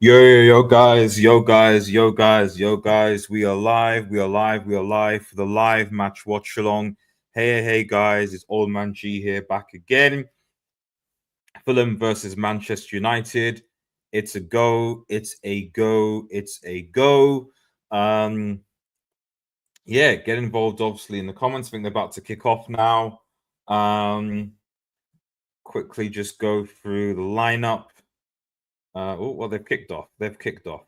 Yo, guys, yo, guys, yo, guys, yo, guys. We are live. We are live. We are live for the live match watch along. Hey, guys. It's Old Man G here back again. Fulham versus Manchester United. It's a go. It's a go. It's a go. Yeah, get involved, obviously, in the comments. I think they're about to kick off now. Quickly just go through the lineup. Well, they've kicked off. They've kicked off.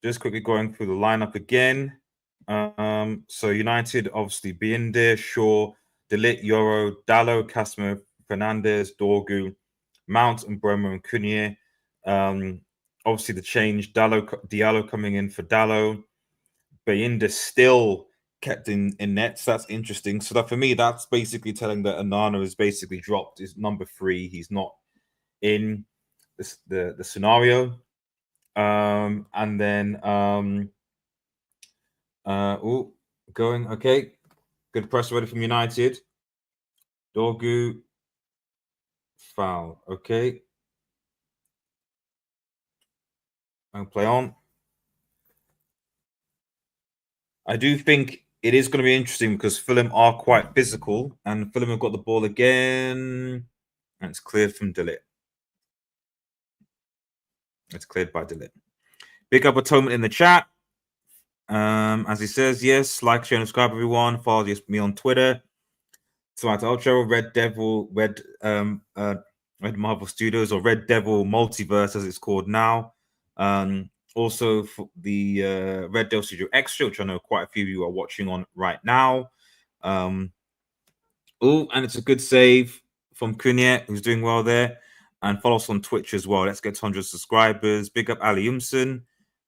Just quickly going through the lineup again. So United obviously being there, Shaw, De Ligt, Yoro, Dallo, Casemiro, Fernandes, Dorgu, Mount, and Bromo and Cunha. Obviously the change, Diallo coming in for Dallo. Bayinda still kept in net, so that's interesting. So that for me, that's basically telling that Onana has basically dropped his number 3. He's not in the scenario. And then going okay. Good press ready from United. Dorgu foul. Okay. And play on. I do think it is going to be interesting because Fulham are quite physical, and Fulham have got the ball again. And it's cleared from De Ligt. It's cleared by De Ligt. Big up Atonement in the chat. As he says, yes, like, share, and subscribe, everyone. Follow me on Twitter. Smart Ultra, Red Marvel Studios, or Red Devil Multiverse, as it's called now. Also, for the Red Devil Studio Extra, which I know quite a few of you are watching on right now. And it's a good save from Cunha, who's doing well there. And follow us on Twitch as well. Let's get to 100 subscribers. Big up Ali Umson.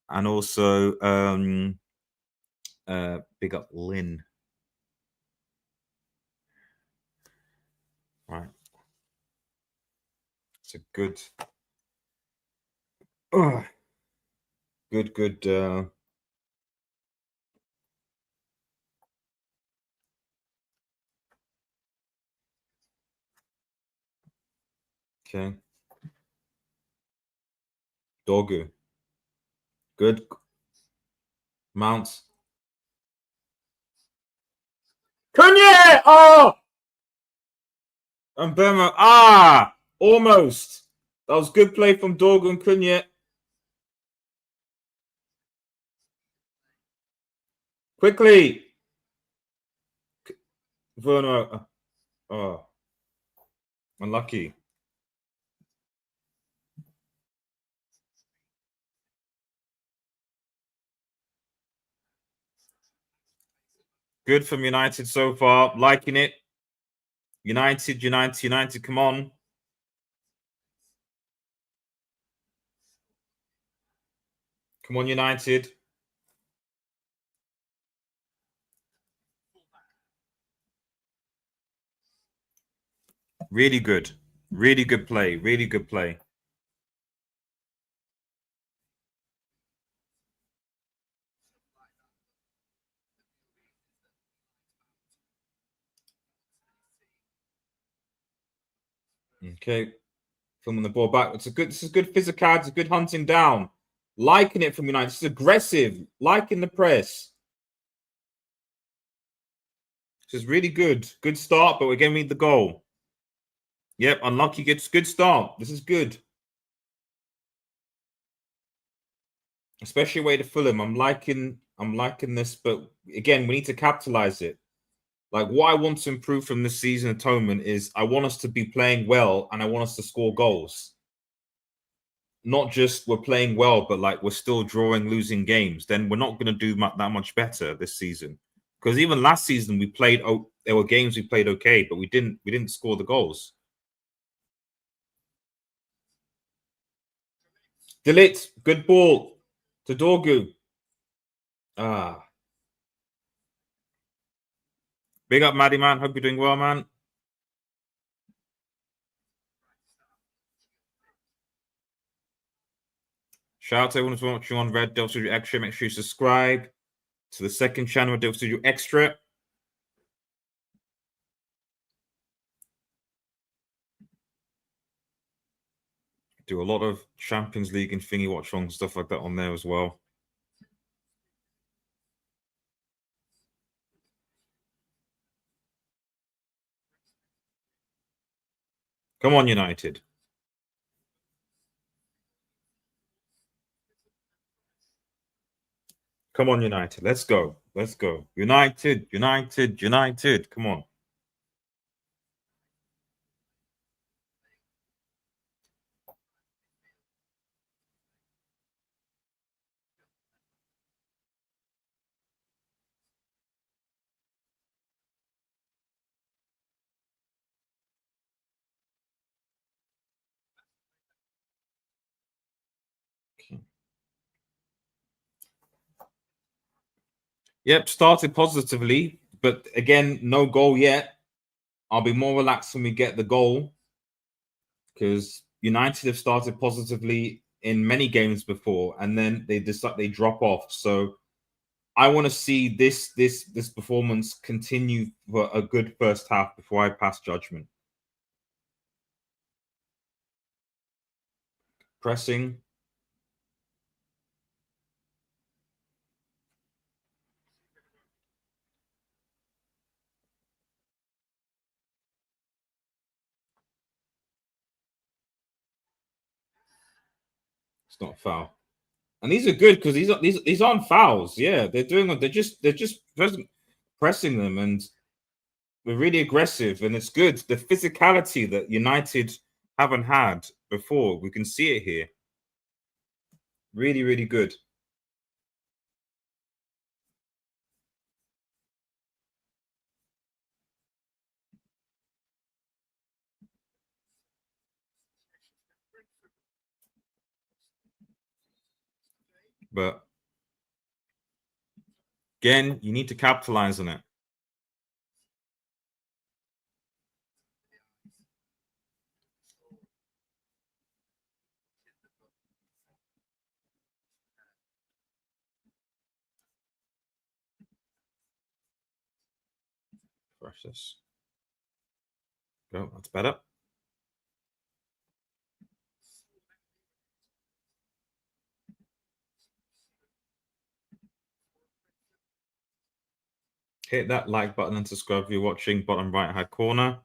And also, big up Lynn. Right. It's a good... Good. Okay. Dorgu. Good. Mounts. Cunha! Oh! And Burma. Almost. That was good play from Dorgu and Cunha. Quickly. Verno. Oh. Unlucky. Good from United so far. Liking it. United. Come on. Come on, United. Really good. Really good play. Really good play. Okay. Filming the ball back. This is good physicality. It's a good hunting down. Liking it from United. It's aggressive. Liking the press. This is really good. Good start, but we're going to need the goal. Yep, unlucky. Good start. This is good. Especially away to Fulham. I'm liking this, but again, we need to capitalize it. Like, what I want to improve from this season, Atonement, is I want us to be playing well and I want us to score goals. Not just we're playing well, but like we're still losing games. Then we're not going to do that much better this season. Because even last season we played. There were games we played okay, but we didn't score the goals. De Ligt, good ball to Dorgu. Big up, Maddie, man. Hope you're doing well, man. Shout out to everyone who's watching on Red Devil Studio Extra. Make sure you subscribe to the second channel, Red Devil Studio Extra. Do a lot of Champions League and thingy watch along stuff like that on there as well. Come on, United. Come on, United. Let's go. Let's go. United, United, United. Come on. Yep, started positively, but again, no goal yet. I'll be more relaxed when we get the goal because United have started positively in many games before, and then they drop off. So I want to see this performance continue for a good first half before I pass judgment. Pressing. It's not a foul. And these are good because these aren't fouls. Yeah, they're just pressing them, and we're really aggressive, and it's good. The physicality that United haven't had before, we can see it here. Really, really good. But again, you need to capitalize on it. Precious. Go. That's better. Hit that like button and subscribe if you're watching. Bottom right hand corner.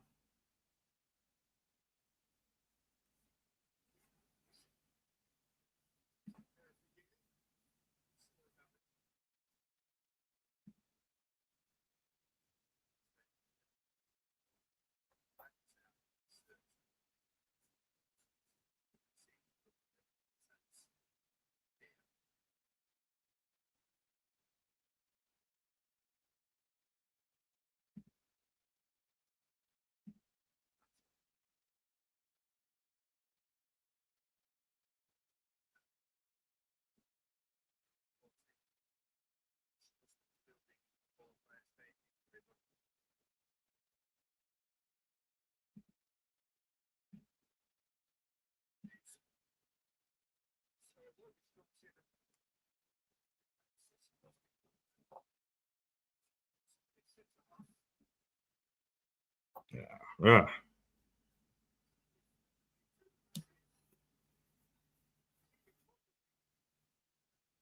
Yeah.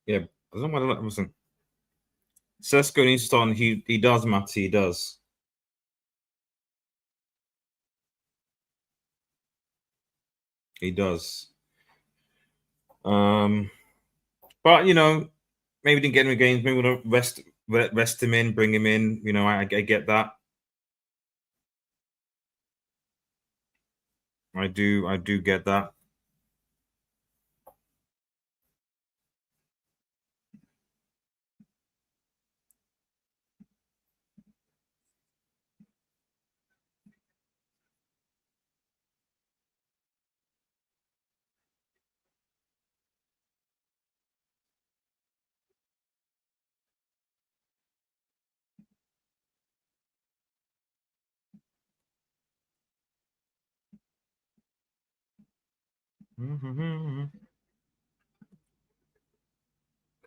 Yeah. I don't know what that was. Sesko needs to start. And he does, Matty. He does. He does. But maybe didn't get him in games. Maybe we'll rest him in, bring him in. I get that. I do get that.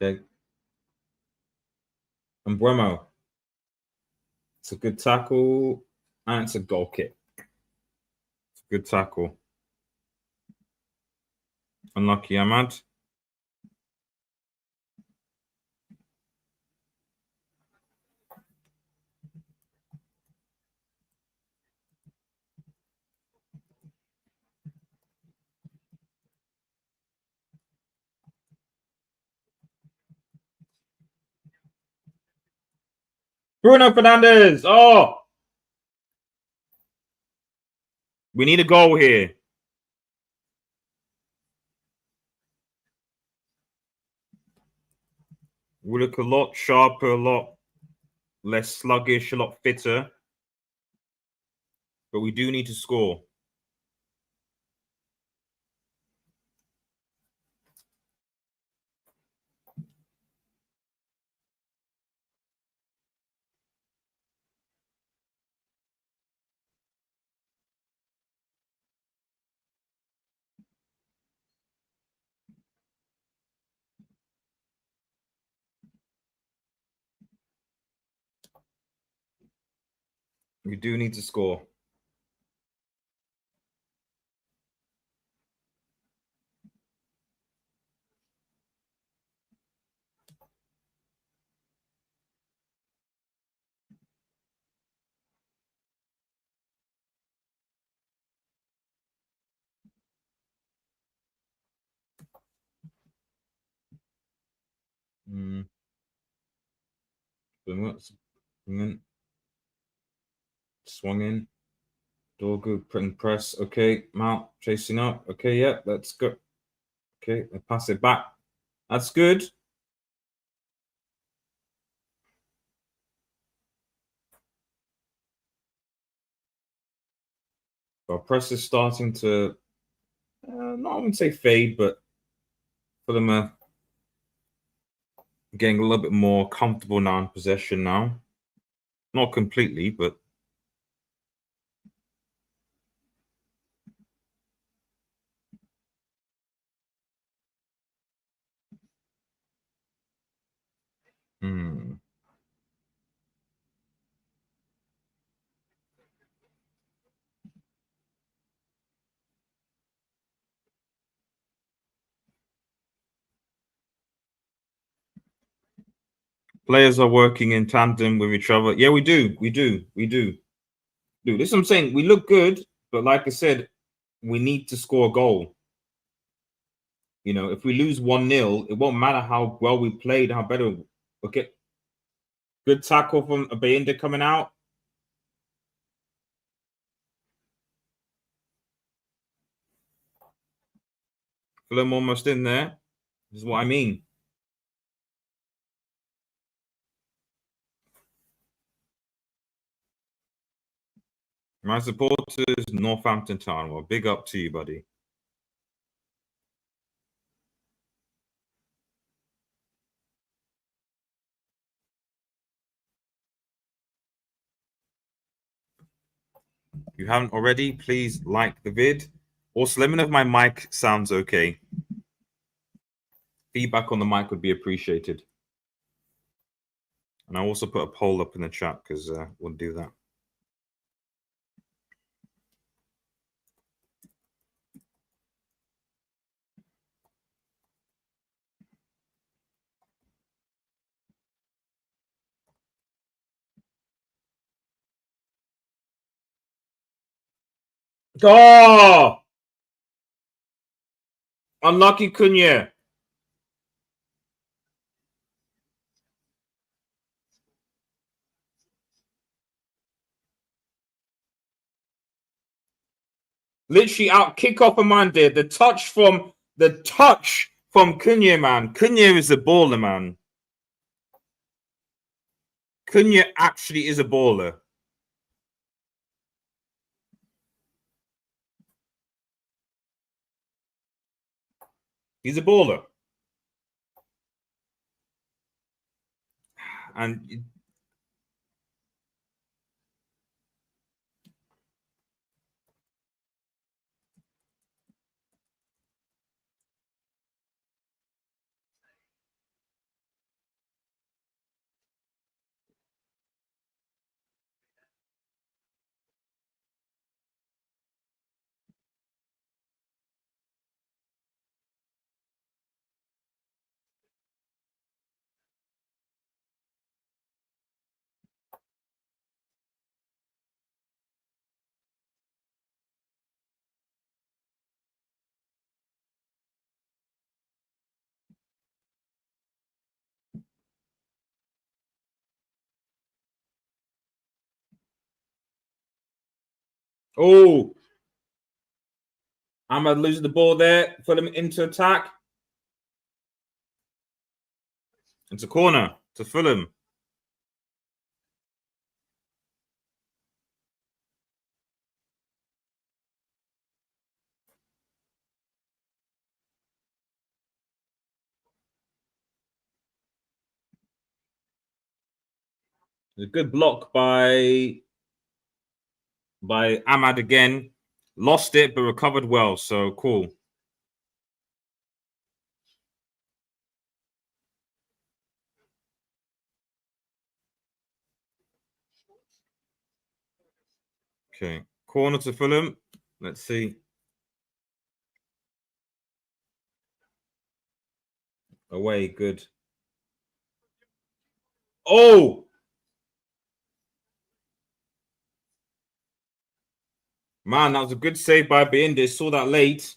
Okay. And Bremo. It's a good tackle, and it's a goal kick. It's a good tackle. Unlucky, Ahmad. Bruno Fernandes. Oh, we need a goal here. We look a lot sharper, a lot less sluggish, a lot fitter. But we do need to score. We do need to score. Swung in. Dorgu putting press. Okay, Mount chasing up. Okay, yeah, let's go. Okay, they pass it back. That's good. Our press is starting to, not I wouldn't say fade, but for them getting a little bit more comfortable now in possession now. Not completely, but players are working in tandem with each other. Yeah, we do. Dude, this is what I'm saying. We look good, but like I said, we need to score a goal. You know, if we lose 1-0, it won't matter how well we played, how better. Okay. Good tackle from Abayinda coming out. Fulham almost in there. This is what I mean. My supporters, Northampton Town. Well, big up to you, buddy. If you haven't already, please like the vid. Also, let me know if my mic sounds okay. Feedback on the mic would be appreciated. And I also put a poll up in the chat because we'll do that. Oh! Unlucky Cunha. Literally out kick off Amanda. The touch from Cunha, man. Cunha is a baller, man. Cunha actually is a baller. He's a baller. And Oh, Ahmad loses the ball there. Fulham into attack. It's a corner to Fulham. A good block by Ahmad again. Lost it, but recovered well. So cool. Okay. Corner to Fulham. Let's see. Away, good. Oh! Man, that was a good save by Biende. Saw that late.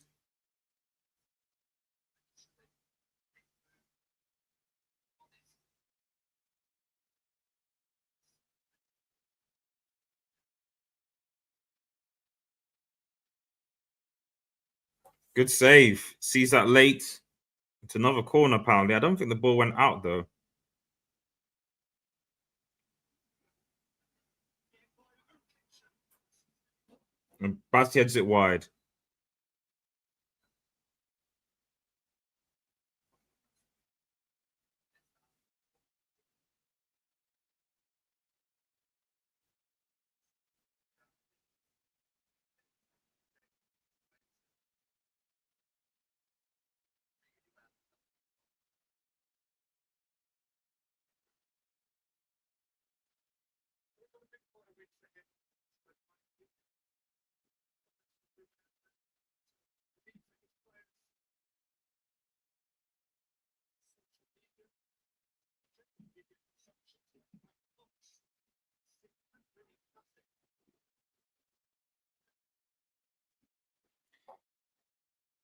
Good save. Sees that late. It's another corner, apparently. I don't think the ball went out, though. And Basti heads it wide.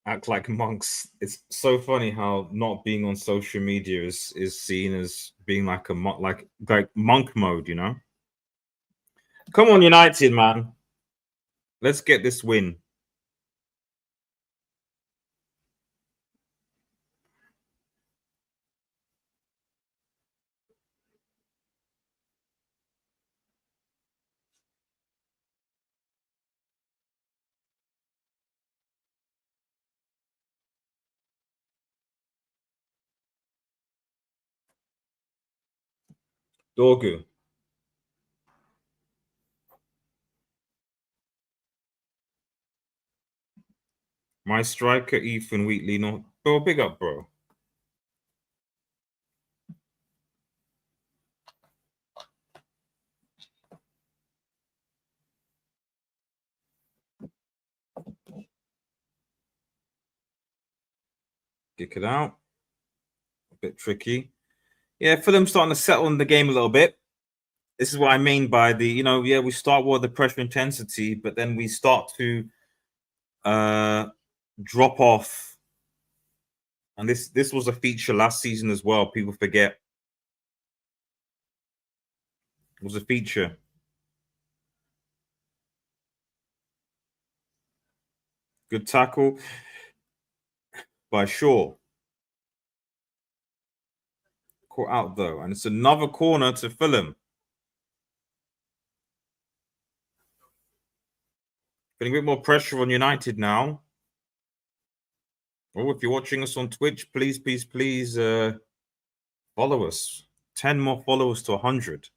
Act like monks. It's so funny how not being on social media is seen as being like a like monk mode, you know? Come on, United, man. Let's get this win. Dorgu. My striker, Ethan Wheatley. No, bro, big up, bro. Kick it out. A bit tricky. Yeah, Fulham starting to settle in the game a little bit. This is what I mean by the, yeah, we start with the pressure intensity, but then we start to drop off. And this was a feature last season as well. People forget. It was a feature. Good tackle by Shaw. Caught out though, and it's another corner to Fulham. Putting a bit more pressure on United now. Oh, if you're watching us on Twitch, please, please, please follow us. 10 more followers to 100.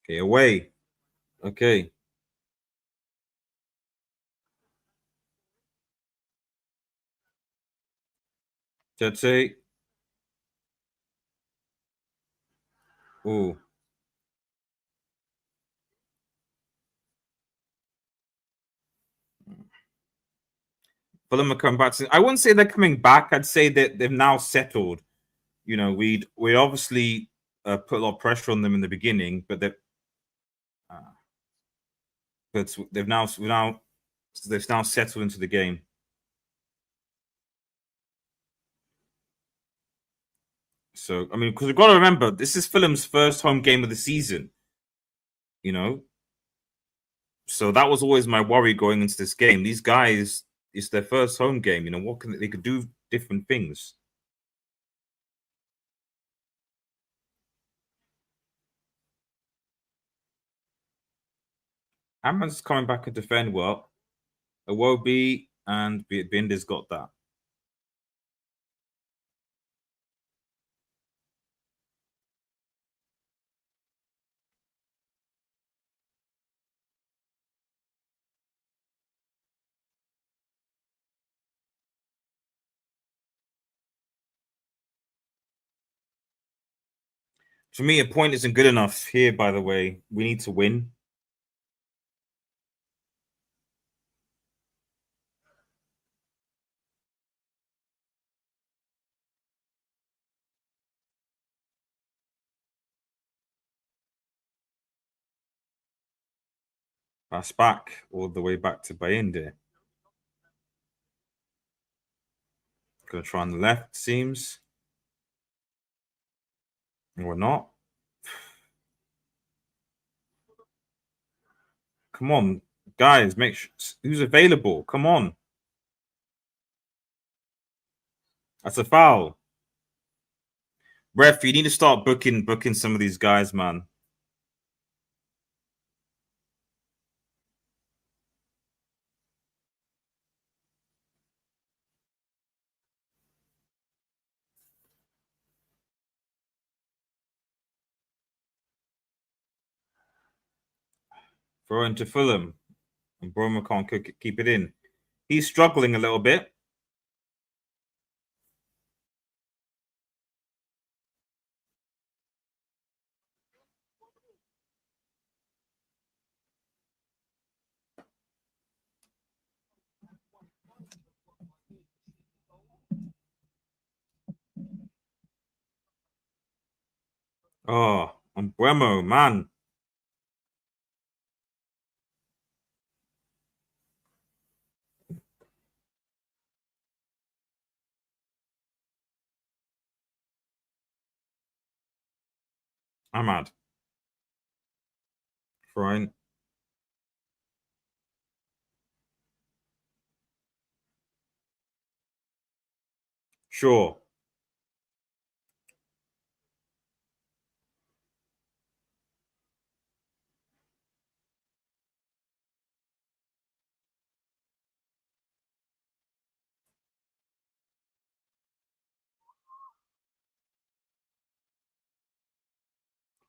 Okay, away. Okay. Tete. Oh. Fulham are coming back. I wouldn't say they're coming back. I'd say that they've now settled. You know, we obviously put a lot of pressure on them in the beginning, but they've now settled into the game. So I mean, because we've got to remember, this is Fulham's first home game of the season. You know, so that was always my worry going into this game. These guys, it's their first home game. You know, what can they could do different things. Hammond's coming back and defend well. Iwobi and Binder's got that. For me, a point isn't good enough here, by the way. We need to win. Pass back all the way back to Bayende. Gonna try on the left, seems. Or not. Come on, guys, make sure who's available. Come on. That's a foul. Ref, you need to start booking some of these guys, man. Throw into Fulham. And Broma can't keep it in. He's struggling a little bit. Oh, and Bremo, man. Ahmad. Fine. Sure.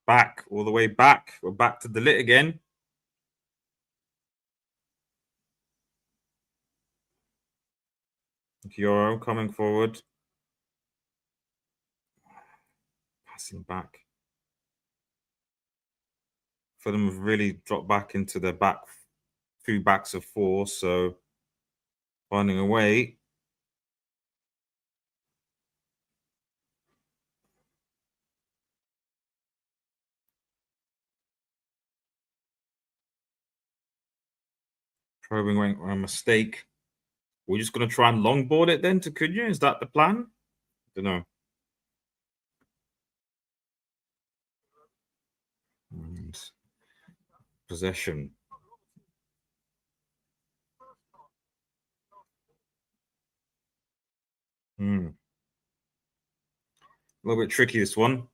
Back, all the way back. We're back to the lit again. Euro coming forward. Passing back. Fulham have really dropped back into their back, few backs of four, so finding a way. Probing went on a mistake. We're just going to try and longboard it then to Cunha. Is that the plan? Don't know. And possession. A little bit tricky, this one.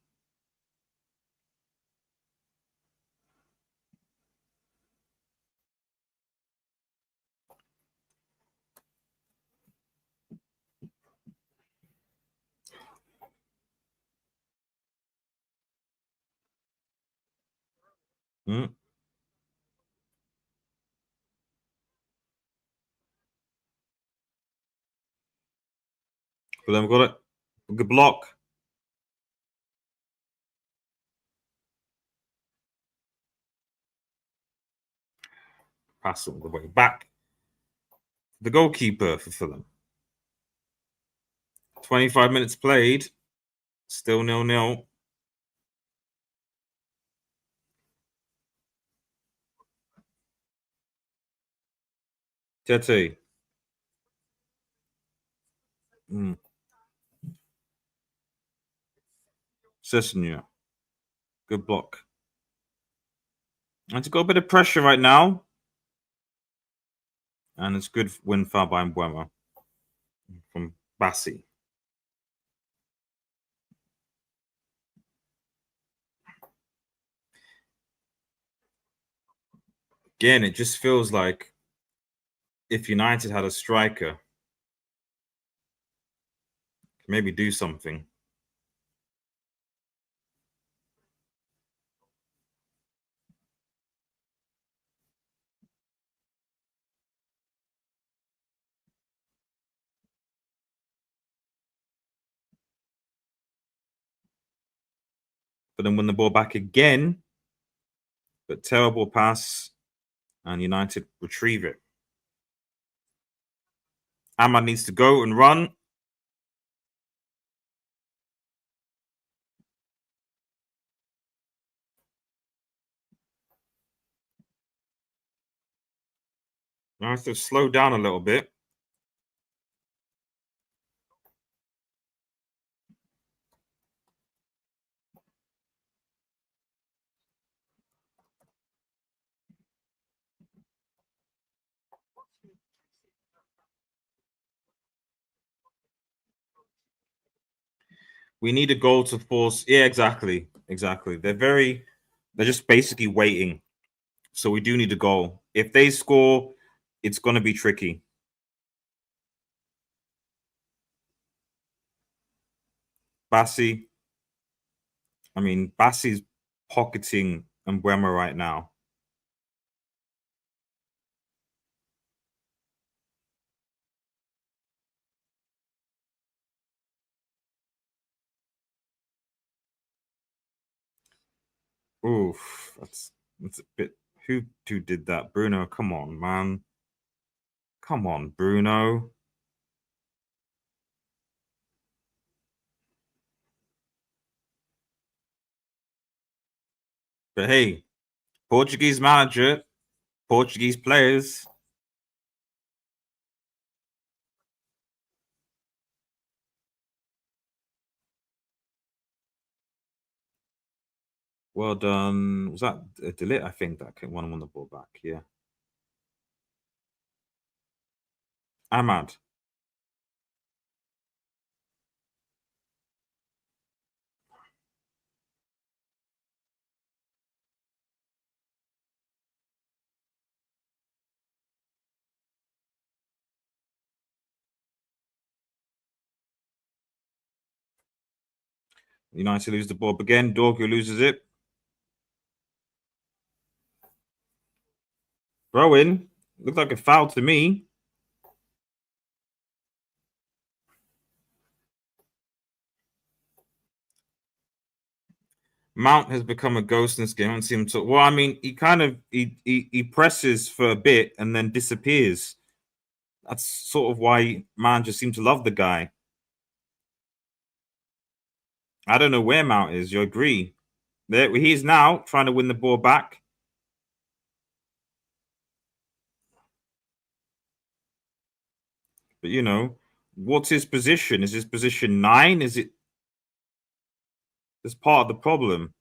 Fulham got it. Good block. Pass all the way back. the goalkeeper for Fulham. 25 minutes played, still 0-0. Tete. Sessignon. Good block. And to got a bit of pressure right now. And it's good win foul by Mbuemo from Bassi. Again, it just feels like if United had a striker, maybe do something. But then win the ball back again. But terrible pass, and United retrieve it. Ahmad needs to go and run. Now have to slow down a little bit. We need a goal to force. Yeah, exactly. They're just basically waiting. So we do need a goal. If they score, it's going to be tricky. Bassi. I mean, Bassi's pocketing Mbuemo right now. Oof, that's a bit. Who did that? Bruno, come on, man. Come on, Bruno. But hey, Portuguese manager, Portuguese players. Well done. Was that a Delit? I think that won the ball back. Yeah. Ahmad. United lose the ball again. Dorgu loses it. Throw in. Looks like a foul to me. Mount has become a ghost in this game. I don't see him talk. Well, I mean, he presses for a bit and then disappears. That's sort of why managers seem to love the guy. I don't know where Mount is. You agree? There he is now, trying to win the ball back. But you know, what's his position? Is his position 9? Is it? That's part of the problem.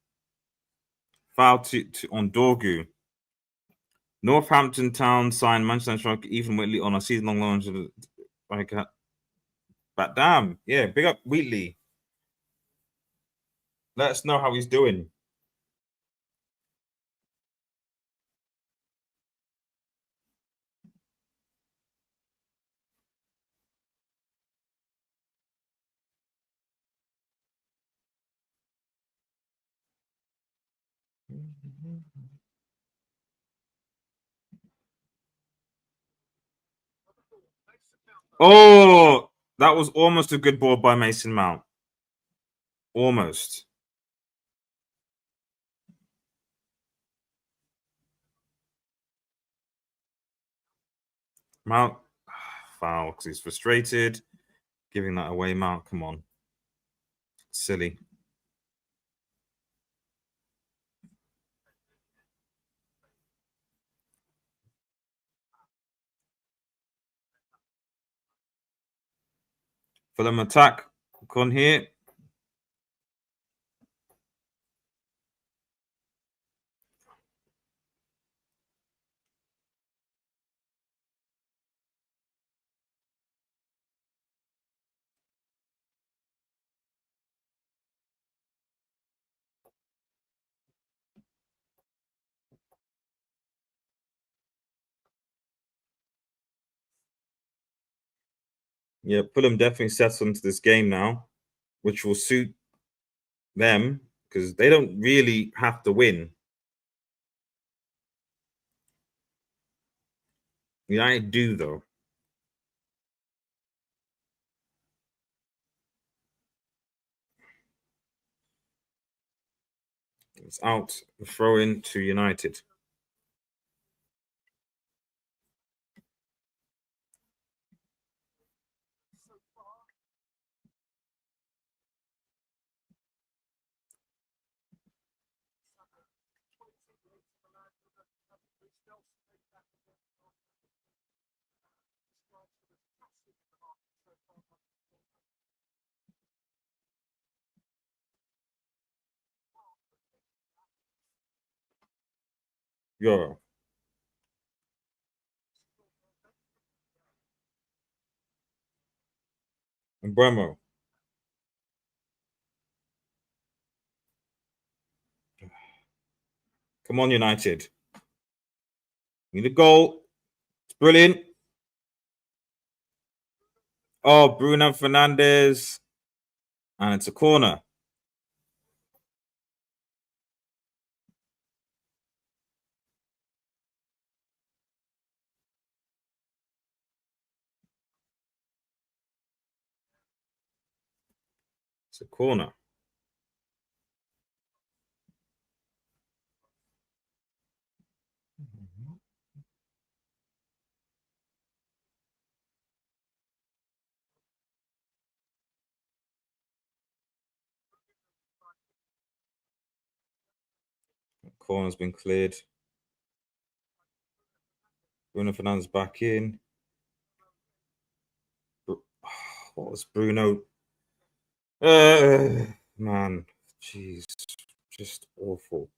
Foul on Dorgu. Northampton Town signed Manchester United striker Ethan Whitley on a season-long loan. But damn, yeah, big up Wheatley. Let us know how he's doing. Oh, that was almost a good ball by Mason Mount. Almost. Mount, foul because he's frustrated. Giving that away, Mount. Come on. Silly. Fulham attack. Con here. Yeah, Fulham definitely sets onto this game now, which will suit them because they don't really have to win. United do, though. It's out. Throw in to United. Euro. And Bremo. Come on, United. Need a goal. It's brilliant. Oh, Bruno Fernandes. And it's a corner. It's a corner. Corner's been cleared. Bruno Fernandes back in. What was Bruno? Man, jeez, just awful.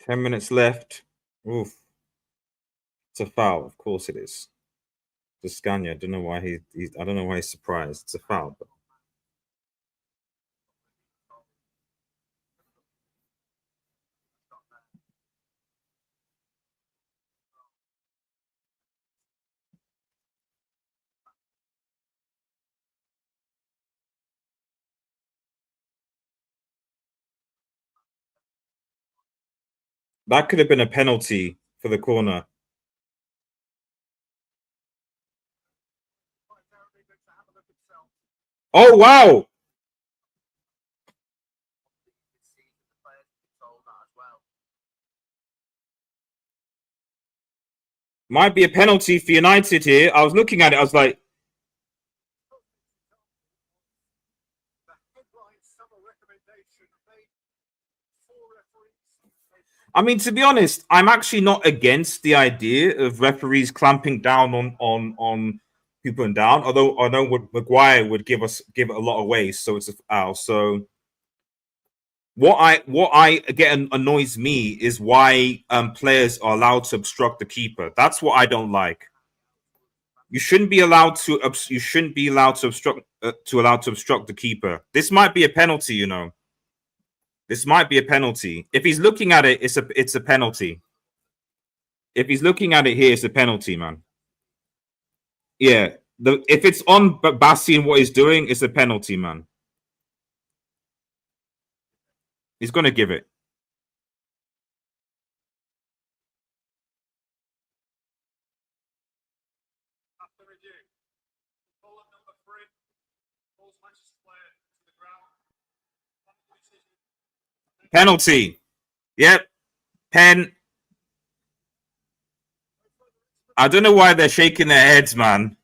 Ten minutes left. Oof. It's a foul. Of course it is. Scania. I don't know why I don't know why he's surprised. It's a foul. But that could have been a penalty for the corner. Oh wow! Might be a penalty for United here. I was looking at it. I was like, I mean, to be honest, I'm actually not against the idea of referees clamping down on people down. Although I know Maguire would give it a lot away, so it's a foul. So what I get annoys me is why players are allowed to obstruct the keeper. That's what I don't like. You shouldn't be allowed to. You shouldn't be allowed to obstruct. To obstruct the keeper. This might be a penalty. You know. This might be a penalty. If he's looking at it, it's a penalty. If he's looking at it here, it's a penalty, man. Yeah. If it's on Bassi and what he's doing, it's a penalty, man. He's gonna give it. Penalty. Yep. Pen. I don't know why they're shaking their heads, man.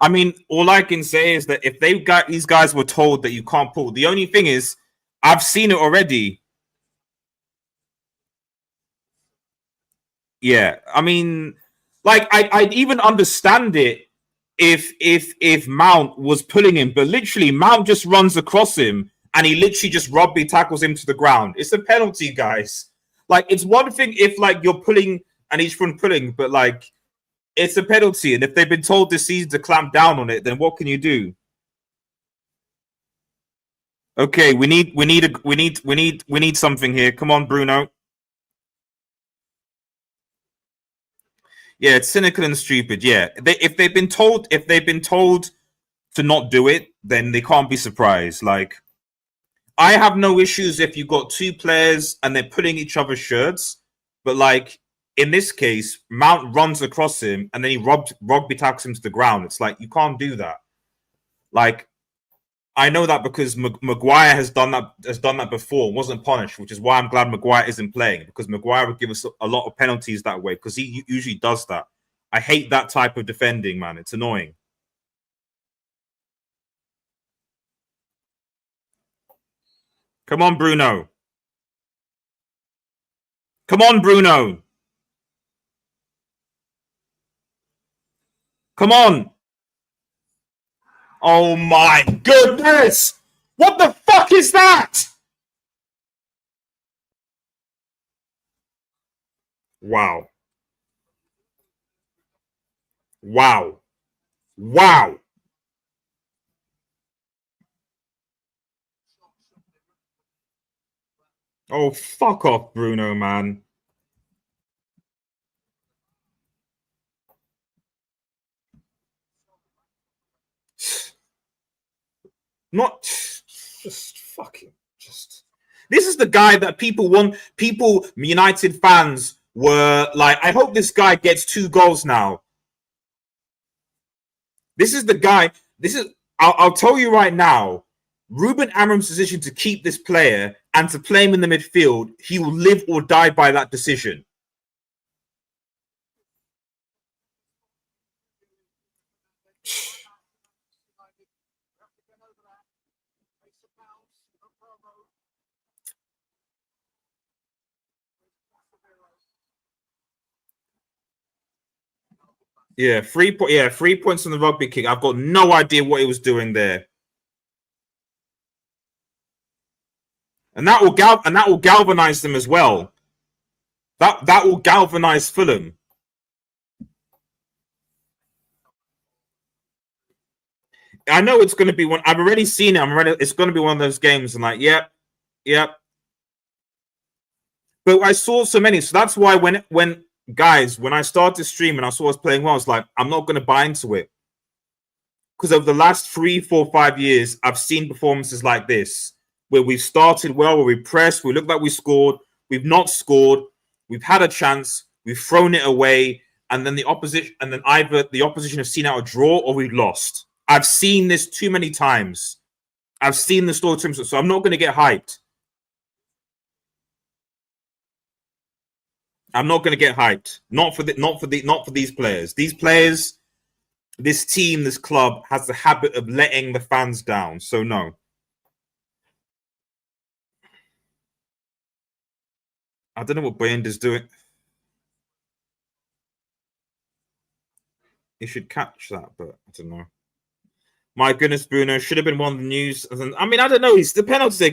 I mean, all I can say is that if these guys were told that you can't pull, the only thing is, I've seen it already. Yeah, I mean, like I'd even understand it if Mount was pulling him, but literally Mount just runs across him and he literally just rugby tackles him to the ground. It's a penalty, guys. Like, it's one thing if like you're pulling and he's from pulling, but like it's a penalty, and if they've been told this season to clamp down on it, then what can you do? Okay, we need something here. Come on, Bruno. Yeah, it's cynical and stupid. Yeah, if they've been told to not do it, then they can't be surprised. Like, I have no issues if you got two players and they're pulling each other's shirts, but like in this case, Mount runs across him and then he rugby tackles him to the ground. It's like, you can't do that. Like, I know that because Maguire has done that before, wasn't punished, which is why I'm glad Maguire isn't playing, because Maguire would give us a lot of penalties that way, because he usually does that. I hate that type of defending, man. It's annoying. Come on, Bruno. Come on, Bruno. Come on. Oh my goodness. What the fuck is that? Wow. Wow. Wow. Oh, fuck off, Bruno, man. Not just fucking just. This is the guy that people United fans were like, I hope this guy gets 2 goals now. This is the guy. I'll tell you right now, Ruben Amorim's decision to keep this player and to play him in the midfield, he will live or die by that decision. Yeah, 3 points on the rugby kick. I've got no idea what he was doing there. And that will galvanize them as well. That will galvanize Fulham. I know it's going to be one. I've already seen it. It's going to be one of those games. And like, yep. But I saw so many. So that's why when I started streaming, I saw us playing well. I was like, I'm not going to buy into it, because over the last 3, 4, 5 years, I've seen performances like this where we've started well, where we pressed, we looked like we scored, we've not scored, we've had a chance, we've thrown it away, and then either the opposition have seen out a draw or we've lost. I've seen this too many times. I've seen the story too much, so I'm not going to get hyped. I'm not going to get hyped. Not for these players. These players, this team, this club has the habit of letting the fans down. So no. I don't know what Bayenda's doing. He should catch that, but I don't know. My goodness, Bruno should have been one of the news. I mean, I don't know. He's the penalty.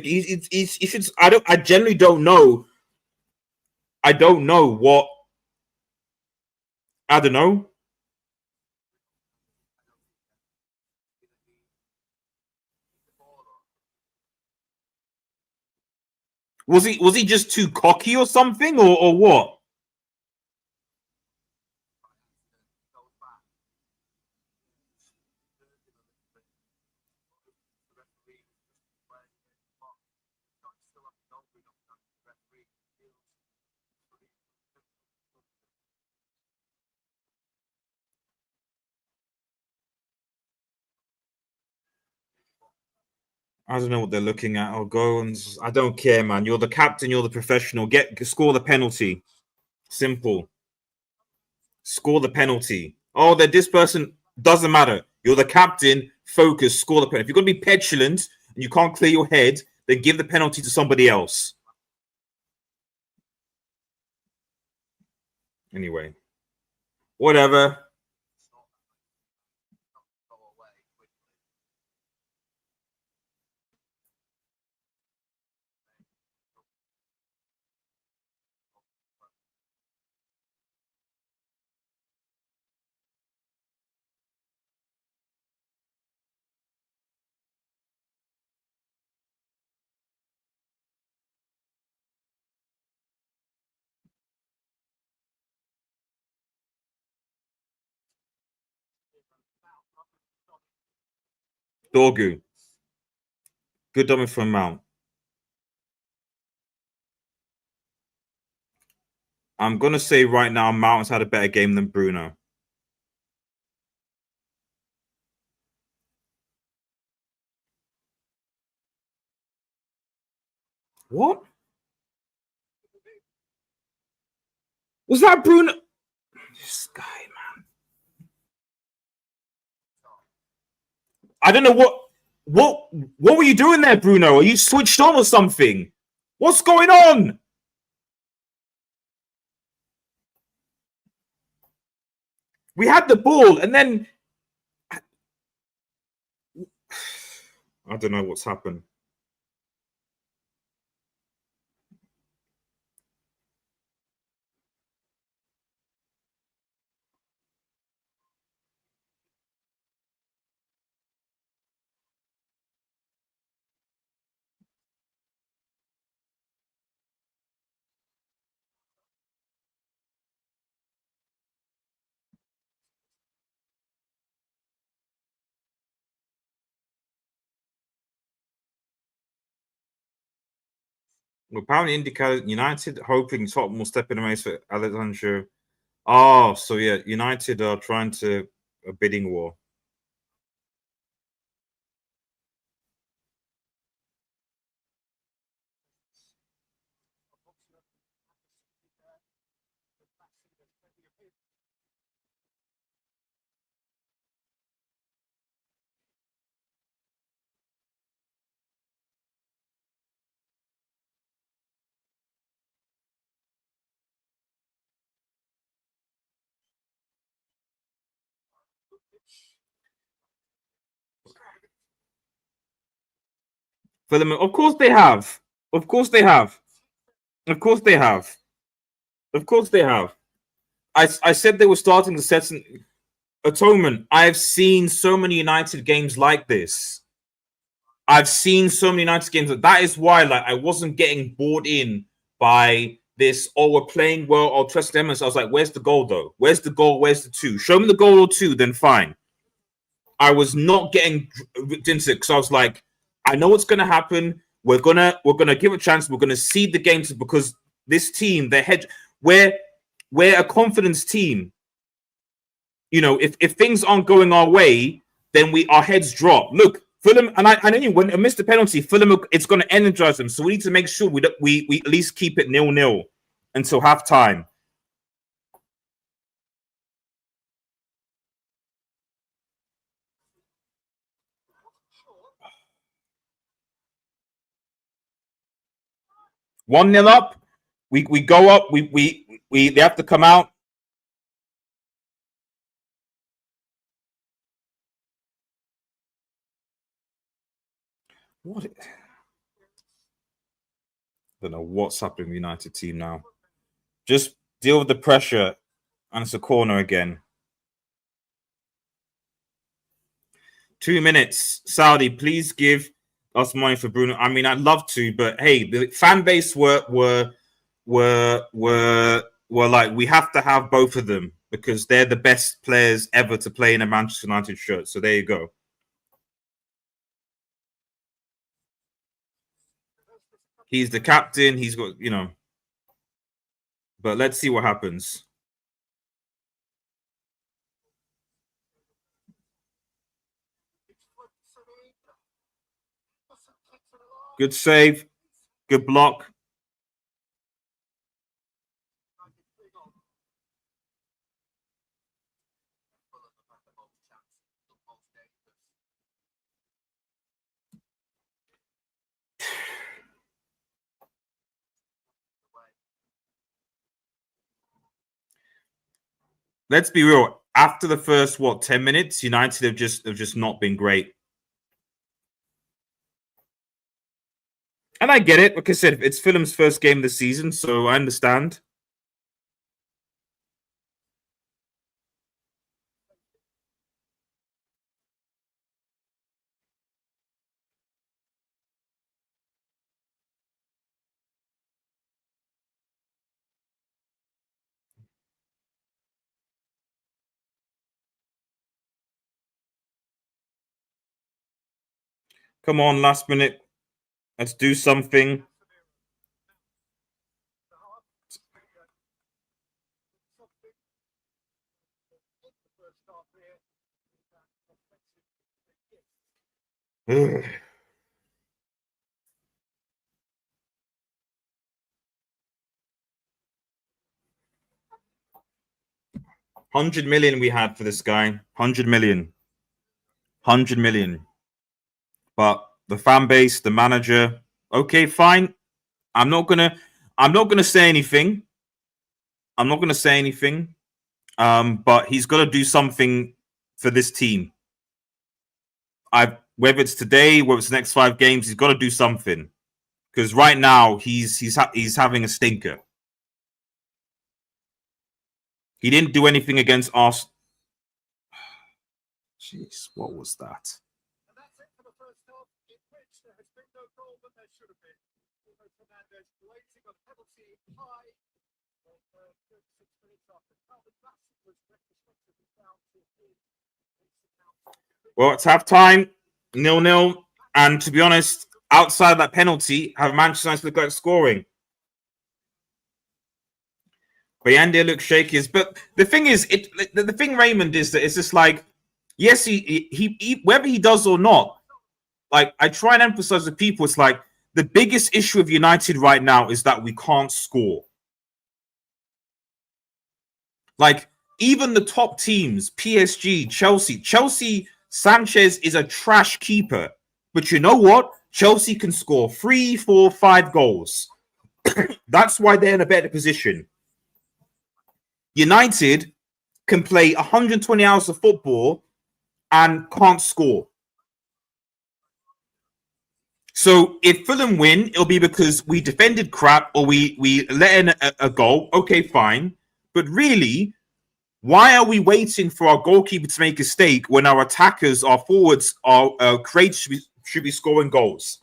He should. I don't. I generally don't know. I don't know what. I don't know. Was he just too cocky or something, or what? I don't know what they're looking at. I'll go and I don't care, man. You're the captain. You're the professional. Score the penalty. Simple. Score the penalty. Oh, that this person doesn't matter. You're the captain. Focus. Score the penalty. If you're going to be petulant and you can't clear your head, then give the penalty to somebody else. Anyway, whatever. Dorgu. Good domino from Mount. I'm going to say right now, Mount's had a better game than Bruno. What? Was that Bruno? This guy, man. I don't know what were you doing there, Bruno? Are you switched on or something? What's going on? We had the ball, and then I don't know what's happened. Apparently, indicated United hoping Tottenham will step in the race for Alexandre. Oh, so yeah, United are trying to a bidding war. For them, of course they have. Of course they have. Of course they have. Of course they have. I said they were starting to set an atonement. I've seen so many United games like this. I've seen so many United games. That is why, like, I wasn't getting bored in by this. Oh, we're playing well. I'll trust them. And so I was like, "Where's the goal, though? Where's the goal? Where's the two? Show me the goal or two, then fine." I was not getting into it because I was like, "I know what's going to happen. We're gonna give a chance. We're gonna seed the games because this team, their head, we're a confidence team. You know, if things aren't going our way, then our heads drop. Look, Fulham, and I knew when I missed the penalty, Fulham, it's going to energize them. So we need to make sure we at least keep it 0-0 until half time. 1-0 up. We go up. They have to come out. What? I don't know what's happening with the United team now. Just deal with the pressure, and it's a corner again. 2 minutes. Saudi, please give us money for Bruno. I mean, I'd love to, but hey, the fan base were like, we have to have both of them because they're the best players ever to play in a Manchester United shirt. So there you go. He's the captain. He's got, but let's see what happens. Good save. Good block. Let's be real. After the first 10 minutes, United have just not been great. And I get it. Like I said, it's Fulham's first game of the season, so I understand. Come on, last minute. Let's do something. Ugh. $100 million we had for this guy. 100 million. 100 million. But the fan base, the manager, okay, fine. I'm not gonna say anything. I'm not gonna say anything. But he's got to do something for this team. Whether it's today, whether it's the next 5 games, he's got to do something. Because right now he's having a stinker. He didn't do anything against Arsenal. Jeez, what was that? Well, it's halftime, 0-0. And to be honest, outside of that penalty, have Manchester United looked like scoring? Bayanda looks shaky. But the thing is, the thing, Raymond, is that it's just like, yes, he whether he does or not, like, I try and emphasize to people, it's like the biggest issue of United right now is that we can't score. Like, even the top teams, PSG, Chelsea, Sanchez is a trash keeper. But you know what? Chelsea can score 3, 4, 5 goals. That's why they're in a better position. United can play 120 hours of football and can't score. So if Fulham win, it'll be because we defended crap or we let in a goal. Okay, fine. But really, why are we waiting for our goalkeeper to make a mistake when our attackers, our forwards, our creators should be scoring goals?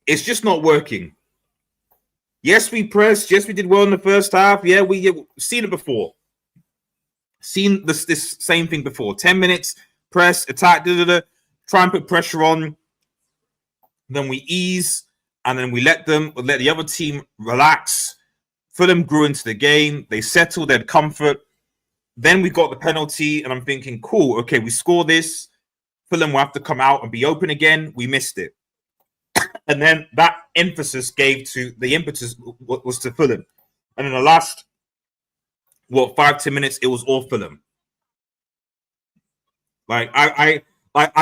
It's just not working. Yes, we pressed. Yes, we did well in the first half. Yeah, we've seen it before. Seen this same thing before. 10 minutes, press, attack, try and put pressure on. Then we ease, and then we let the other team relax. Fulham grew into the game. They settled, they had comfort. Then we got the penalty, and I'm thinking, cool, okay, we score this. Fulham will have to come out and be open again. We missed it. And then that impetus was to Fulham. And in the last, 5-10 minutes, it was all Fulham. Like, I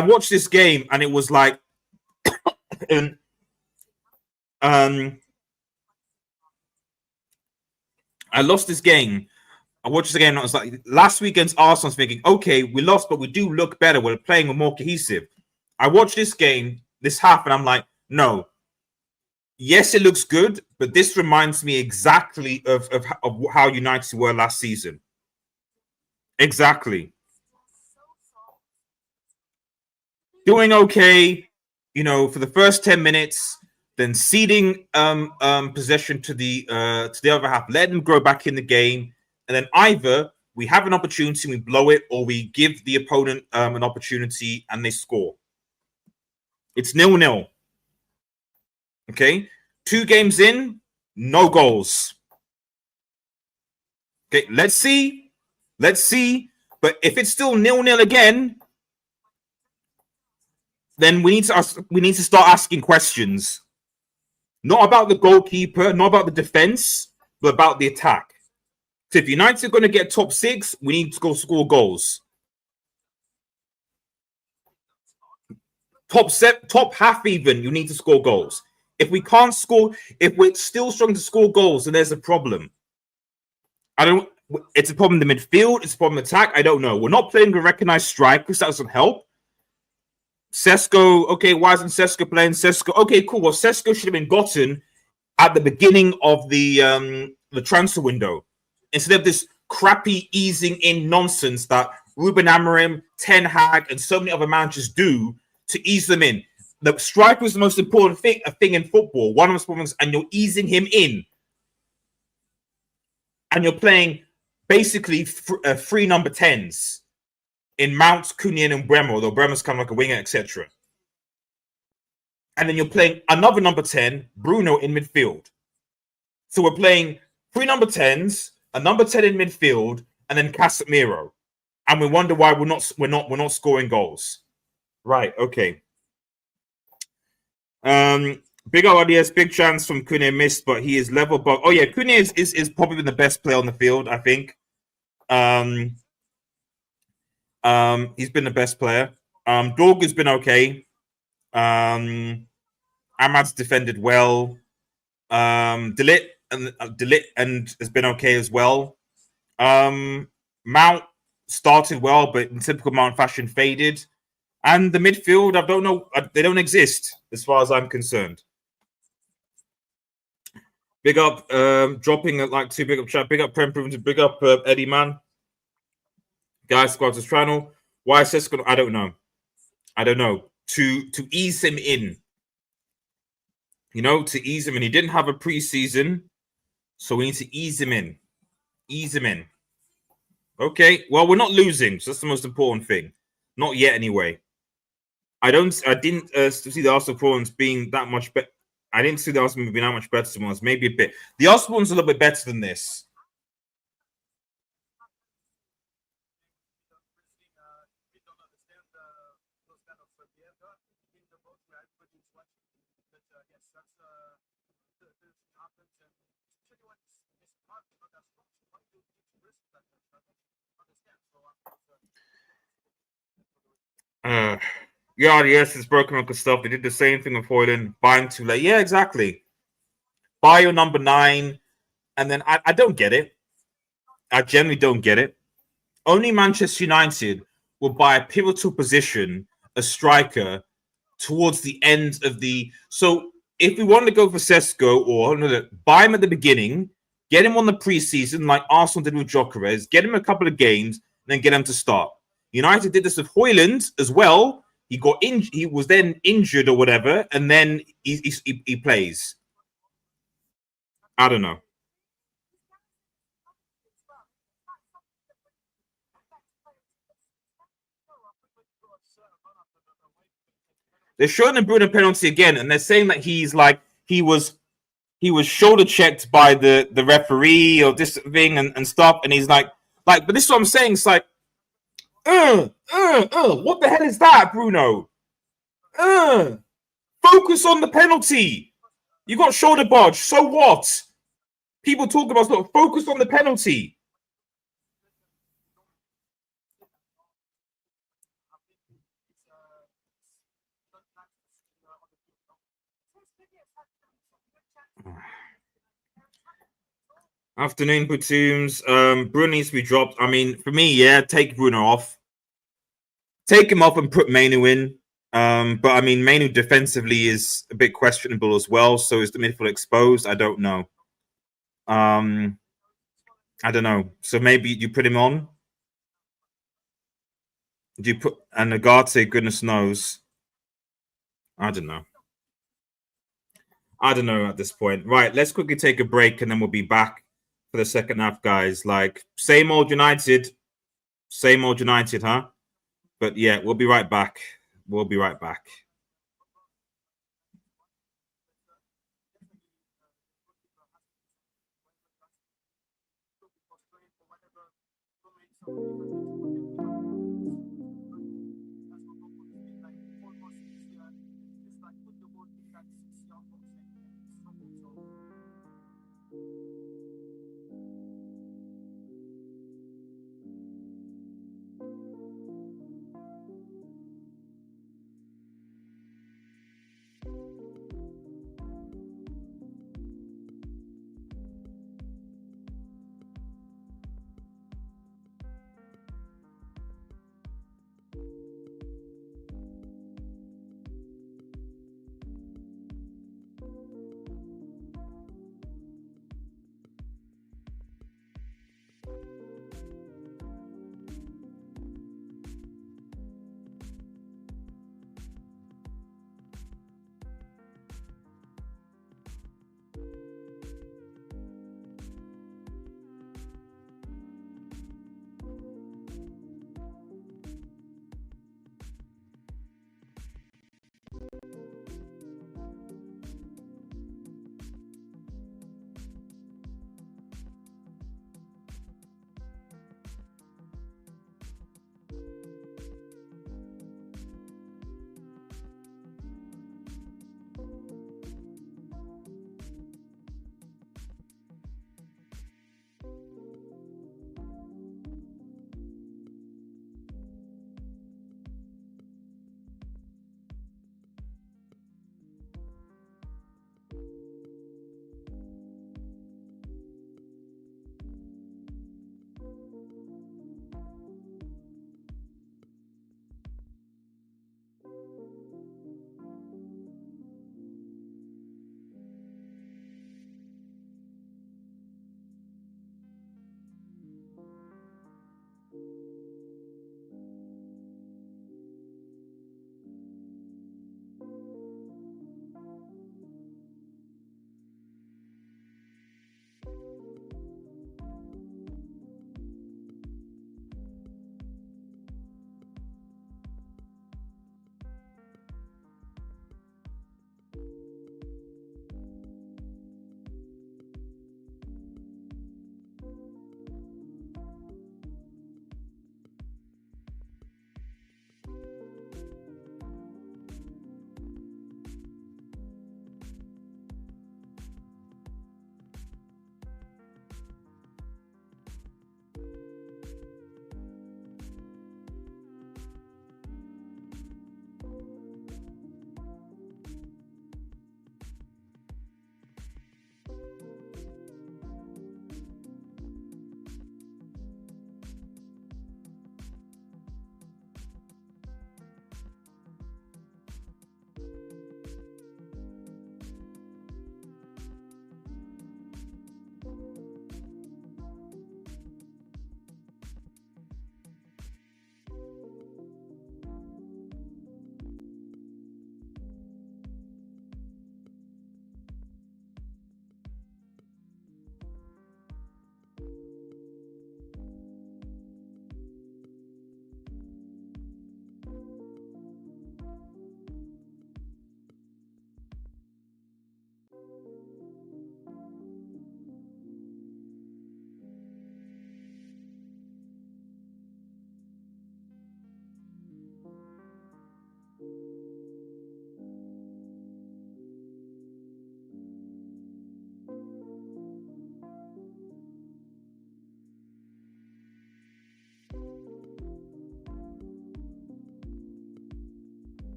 watched this game, and it was like, and I lost this game. I watched the game and I was like, last week against Arsenal, I was thinking, okay, we lost, but we do look better. We're playing more cohesive. I watched this game, this half, and I'm like, no. Yes, it looks good, but this reminds me exactly of how United were last season. Exactly. Doing okay, for the first 10 minutes, then ceding possession to the other half, letting them grow back in the game, and then either we have an opportunity, we blow it, or we give the opponent an opportunity and they score. It's 0-0. Okay, 2 games in, no goals. Okay, let's see. But if it's still 0-0 again, then we need to start asking questions. Not about the goalkeeper, not about the defense, but about the attack. So if United are going to get top 6, we need to go score goals. Top half even, you need to score goals. If we can't score, if we're still struggling to score goals, then there's a problem. It's a problem in the midfield, it's a problem in attack, I don't know. We're not playing with recognized strikers, that doesn't help. Sesko, okay, why isn't Sesko playing? Sesko, okay, cool. Well, Sesko should have been gotten at the beginning of the transfer window instead of this crappy easing in nonsense that Ruben Amorim, Ten Hag, and so many other managers do to ease them in. The striker is the most important thing in football. One of the most important things, and you're easing him in, and you're playing basically 3 number 10s in Mount, Cunha, and Bremer, although Bremer's kind of like a winger, etc. And then you're playing another number 10, Bruno, in midfield. So we're playing 3 number 10s, a number 10 in midfield, and then Casemiro. And we wonder why we're not scoring goals. Right, okay. Big ideas, big chance from Cunha missed, but he is level. But oh yeah, Cunha is probably the best player on the field, I think. He's been the best player. Dorg has been okay. Ahmad's defended well. De Ligt and has been okay as well. Mount started well, but in typical Mount fashion faded. And the midfield, I don't know, they don't exist as far as I'm concerned. Big up, dropping at like 2 big up chat. Big up Prem Proven, big up Eddie Man. Guys, squad to channel. Why is Sesko? I don't know. To ease him in. To ease him in. He didn't have a preseason, so we need to ease him in. Okay, well, we're not losing, so that's the most important thing. Not yet, anyway. I didn't see the Arsenal performance being that much better. I didn't see the Arsenal being that much better than us. Maybe a bit. The Arsenal one's a little bit better than this. Yeah, yes, it's broken record stuff. They did the same thing with Hoyland, buying too late. Yeah, exactly. Buy your number 9, and then I don't get it. I generally don't get it. Only Manchester United will buy a pivotal position, a striker, towards the end of the. So if we want to go for Sesko or buy him at the beginning, get him on the preseason like Arsenal did with Gyökeres, get him a couple of games, and then get him to start. United did this with Hoyland as well. He got he was then injured or whatever, and then he plays. I don't know. They're showing the Bruno penalty again, and they're saying that he's like he was shoulder checked by the referee or this thing and stuff, and he's like, but this is what I'm saying. It's like, what the hell is that, Bruno? Focus on the penalty. You got shoulder barge. So what? People talk about stuff. Focus on the penalty. Afternoon, platoons. Bruno needs to be dropped. I mean, for me, yeah, take Bruno off. Take him off and put Mainu in. But I mean, Mainu defensively is a bit questionable as well. So is the midfield exposed? I don't know. Um, I don't know. So maybe you put him on. Do you put and Agate? Goodness knows. I don't know. I don't know at this point. Right, let's quickly take a break and then we'll be back for the second half, guys. Like same old United, huh? But yeah, we'll be right back. We'll be right back.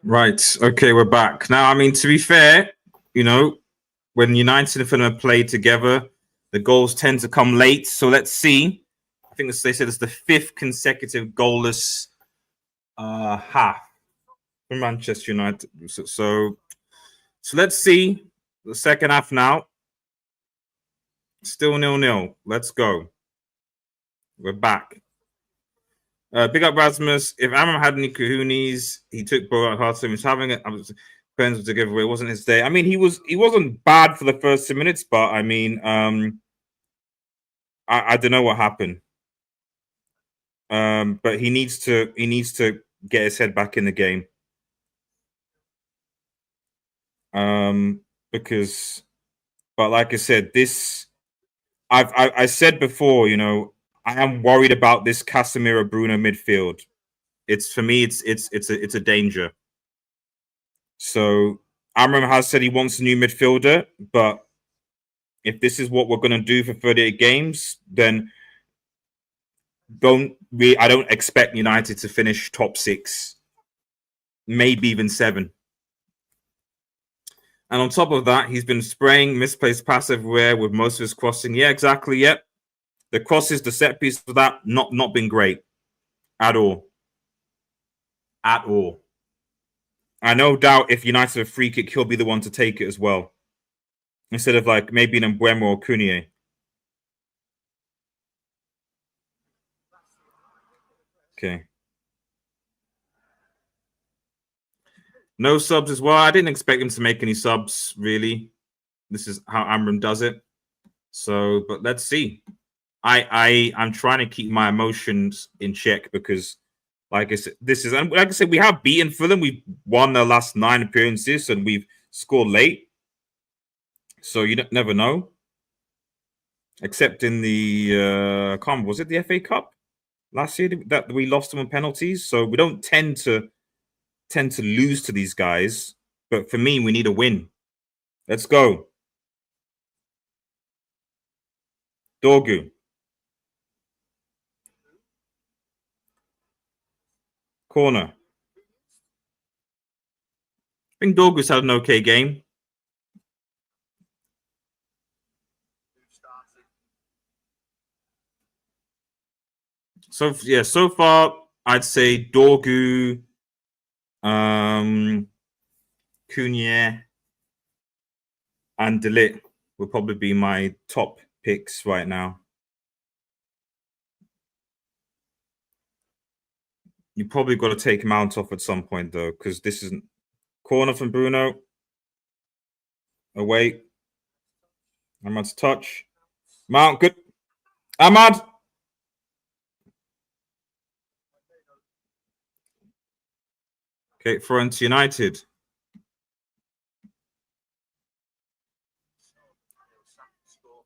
Right. Okay, we're back. Now, I mean, to be fair, you know, when United and Fulham play together, the goals tend to come late. So let's see. I think they said it's the 5th consecutive goalless half for Manchester United. So let's see the second half now. Still 0-0. Let's go. We're back. Big up Rasmus. If Amram had any kahunis, he took Bo out hard. So he's having it. I was friends to give away. It wasn't his day. I mean, he wasn't bad for the first 2 minutes, but I mean, I don't know what happened. But he needs to get his head back in the game. Because, but like I said, this I said before, you know, I am worried about this Casemiro Bruno midfield. It's for me, it's a danger. So Amram has said he wants a new midfielder, but if this is what we're going to do for 38 games, then I don't expect United to finish top 6, maybe even 7. And on top of that, he's been spraying misplaced pass everywhere with most of his crossing. Yeah, exactly. Yep. The crosses, the set piece for that, not been great at all. At all. I no doubt if United have a free kick, he'll be the one to take it as well. Instead of like maybe an Mbeumo or Kunier. Okay. No subs as well. I didn't expect him to make any subs, really. This is how Amram does it. So, but let's see. I'm trying to keep my emotions in check because, like I said, like I said, we have beaten Fulham. We've won the last 9 appearances and we've scored late. So you never know. Except in the was it the FA Cup last year that we lost them on penalties? So we don't tend to lose to these guys. But for me, we need a win. Let's go. Dorgu. Corner. I think Dorgu's had an okay game. So yeah, so far I'd say Dorgu, Cunha, and De Ligt will probably be my top picks right now. You probably got to take Mount off at some point though, because this isn't corner from Bruno. Away. Ahmad's touch. Mount, good. Ahmad. Okay, Florence United.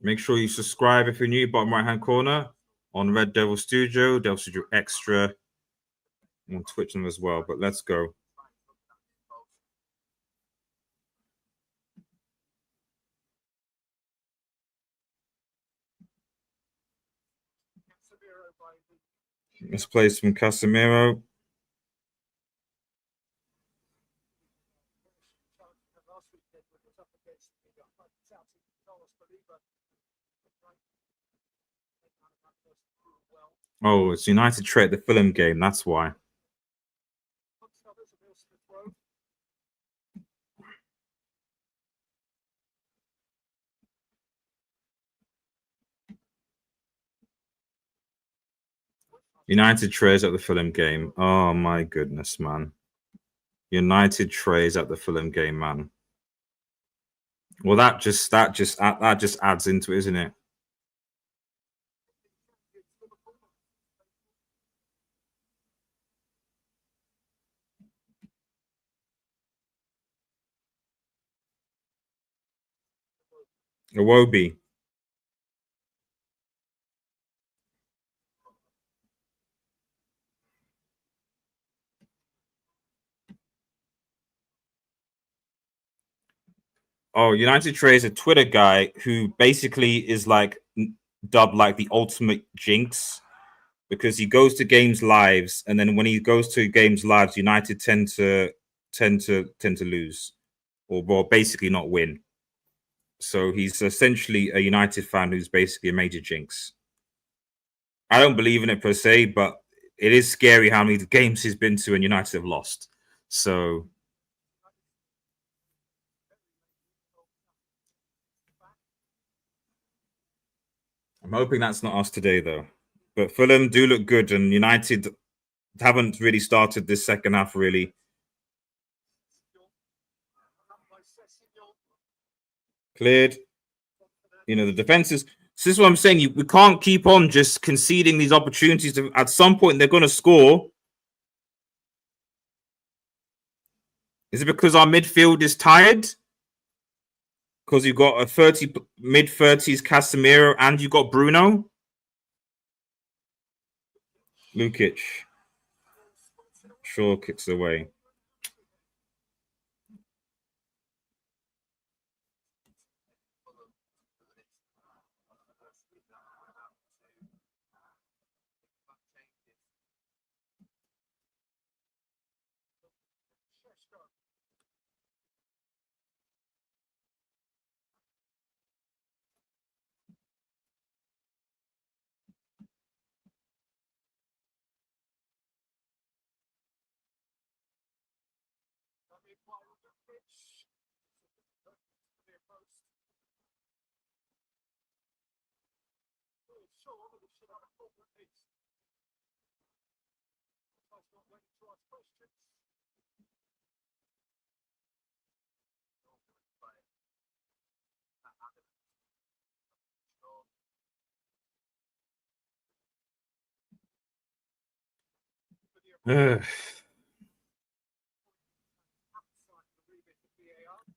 Make sure you subscribe if you're new, bottom right-hand corner on Red Devil Studio, Devil Studio Extra, on Twitch them as well. But let's go. Misplaced from Casemiro. Oh, it's United trade the Fulham game. That's why. United trays at the Fulham game. Oh my goodness, man. United trays at the Fulham game, man. Well, that just adds into it, isn't it? Iwobi. Oh, United Trey is a Twitter guy who basically is like dubbed like the ultimate jinx because he goes to games lives, and then when he goes to games lives, United tend to tend to lose, or well, basically not win. So he's essentially a United fan who's basically a major jinx. I don't believe in it per se, but it is scary how many games he's been to and United have lost. So I'm hoping that's not us today, though. But Fulham do look good, and United haven't really started this second half, really. Cleared. You know, the defense is. This is what I'm saying. We can't keep on just conceding these opportunities. At some point, they're going to score. Is it because our midfield is tired? Because you've got a mid-30s Casemiro and you got Bruno? Lukic. Sure kicks away.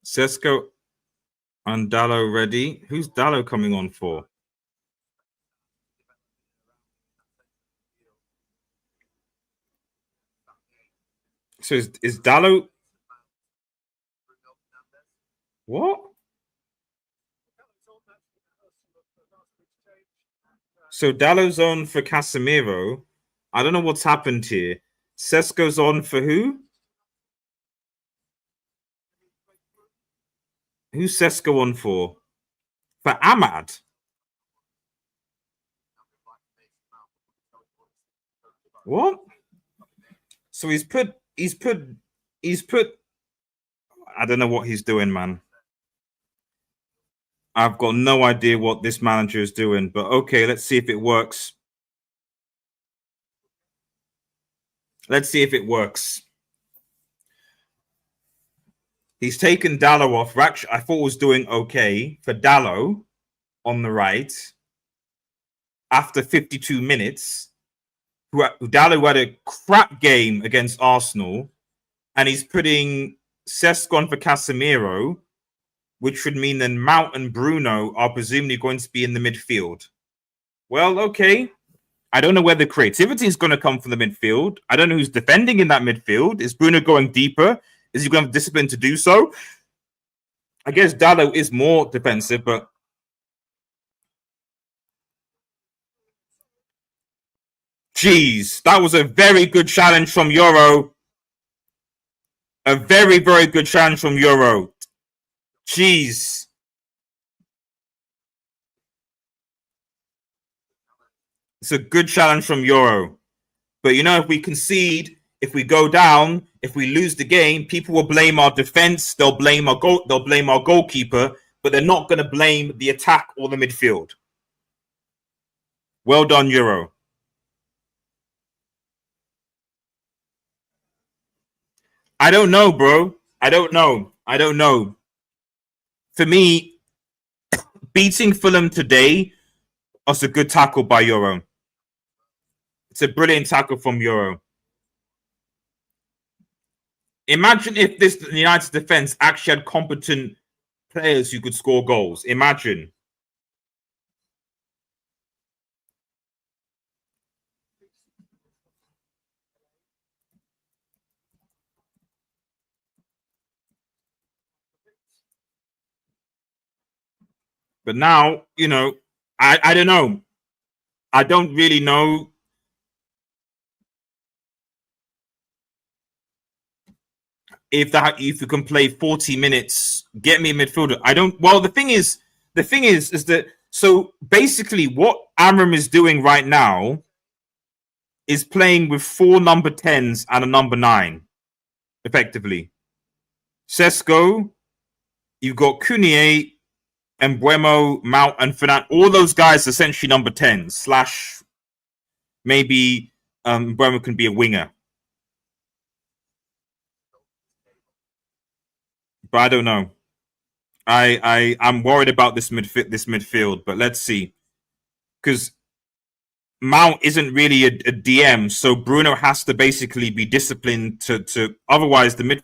Sesko and Dallo ready. Who's Dallo coming on for? So is Dallo? What? So Dallo's on for Casemiro. I don't know what's happened here. Sesko's on for who? Who's Sesko on for? For Ahmad. What? So he's put I don't know what he's doing, man. I've got no idea what this manager is doing, but okay, let's see if it works. Let's see if it works. He's taken Dallo off. I thought was doing okay for Dallo on the right after 52 minutes. Dallo had a crap game against Arsenal, and he's putting Sesko on for Casemiro, which would mean then Mount and Bruno are presumably going to be in the midfield. Well, okay. I don't know where the creativity is going to come from the midfield. I don't know who's defending in that midfield. Is Bruno going deeper? Is he going to have discipline to do so? I guess Dallo is more defensive, but jeez, that was a very good challenge from Euro. A very, very good challenge from Euro. Jeez. It's a good challenge from Euro. But you know, if we concede, if we go down, if we lose the game, people will blame our defense, they'll blame our goalkeeper, but they're not going to blame the attack or the midfield. Well done, Euro. I don't know, bro. I don't know. For me, beating Fulham today was a good tackle by Euro. It's a brilliant tackle from Euro. Imagine if this United defense actually had competent players who could score goals. Imagine. But now, you know, I don't know. I don't really know. if you can play 40 minutes, get me a midfielder. I don't. Well, the thing is that so basically what Amram is doing right now is playing with 4 number 10s and a number 9, effectively. Sesko, you've got Kunier, Embuemo, Mount, and Fernand. All those guys essentially number 10s slash maybe Embuemo can be a winger. But I don't know. I'm worried about this midfield, but let's see. Because Mount isn't really a DM, so Bruno has to basically be disciplined to otherwise the mid.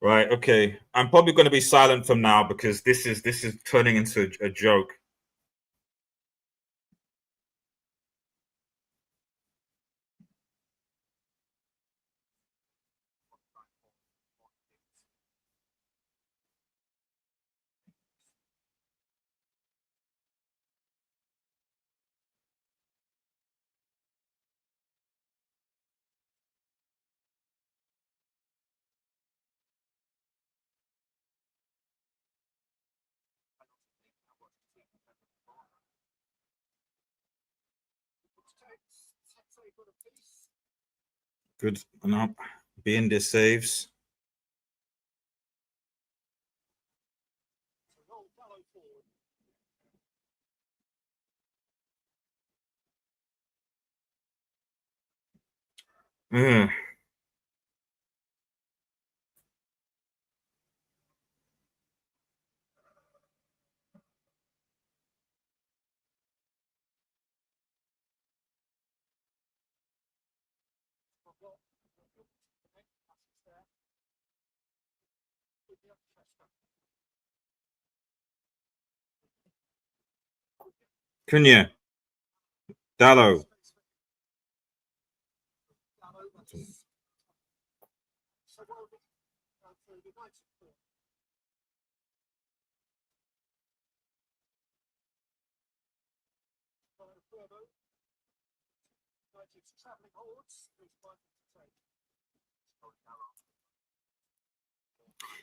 Right, okay. I'm probably going to be silent from now because this is turning into a joke. Good enough. Being the saves. Mm. Cunha. Dallo.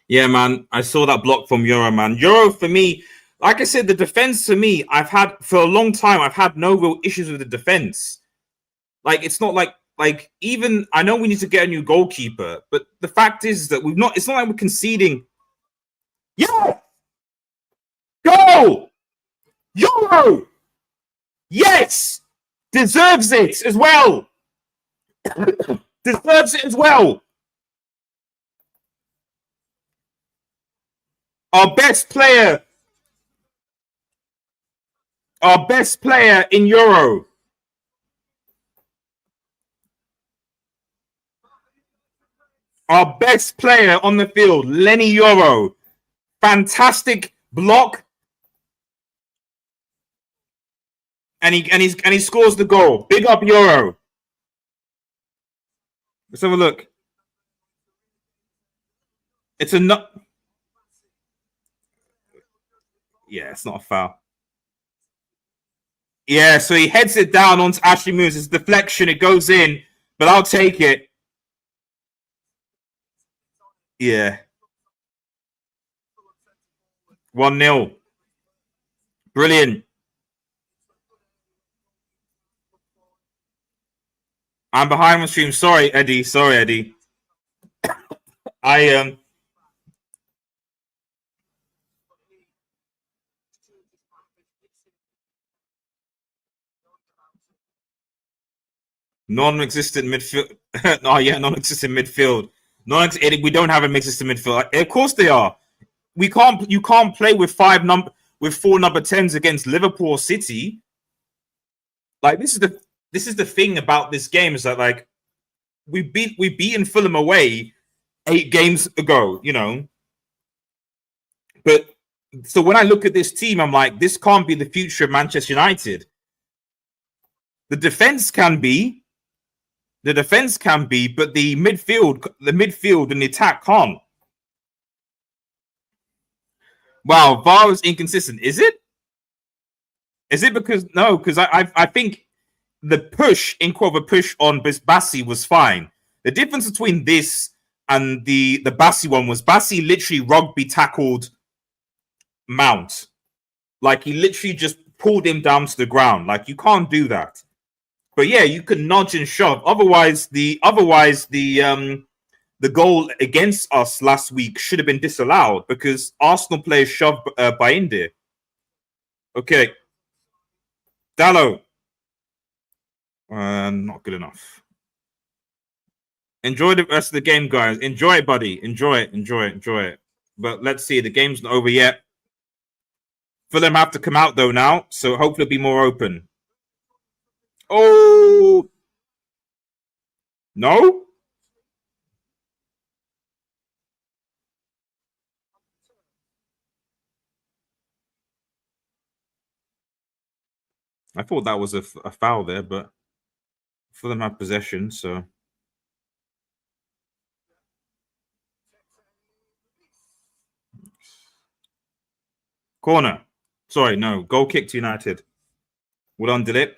Yeah, man. I saw that block from Euro, man. Euro, for me, like I said, the defense for me, I've had for a long time, I've had no real issues with the defense. Like, it's not like even I know we need to get a new goalkeeper, but the fact is that we've not. It's not like we're conceding. Yeah, go Euro. Yes, deserves it as well. Deserves it as well. Our best player in Euro. Our best player on the field, Lenny Euro. Fantastic block. And he scores the goal. Big up Euro. Let's have a look. It's a not. Yeah, it's not a foul. Yeah, so he heads it down onto Ashley Moons. It's deflection. It goes in, but I'll take it. Yeah. 1-0. Brilliant. I'm behind my stream. Sorry, Eddie. I non-existent midfield. Oh yeah, non-existent midfield. We don't have a existent midfield. Of course they are. You can't play with 4 number 10s against Liverpool or City. Like this is the thing about this game is that like we beaten Fulham away 8 games ago, you know. But so when I look at this team, I'm like, this can't be the future of Manchester United. The defense can be, but the midfield and the attack can't. Wow, VAR is inconsistent. Is it? Is it because no? Because I think the push, in quote, a push on Bassi was fine. The difference between this and the Bassi one was Bassi literally rugby tackled Mount. Like he literally just pulled him down to the ground. Like you can't do that. But yeah, you can nudge and shove. Otherwise the goal against us last week should have been disallowed because Arsenal players shoved by India. Okay, Dallo, not good enough. Enjoy the rest of the game, guys. Enjoy it, buddy. Enjoy it. Enjoy it. Enjoy it. But let's see. The game's not over yet. Fulham have to come out though now, so hopefully it'll be more open. Oh no! I thought that was a foul there, but Fulham have possession, so corner. Sorry, no goal kick to United. Well done, Dilip.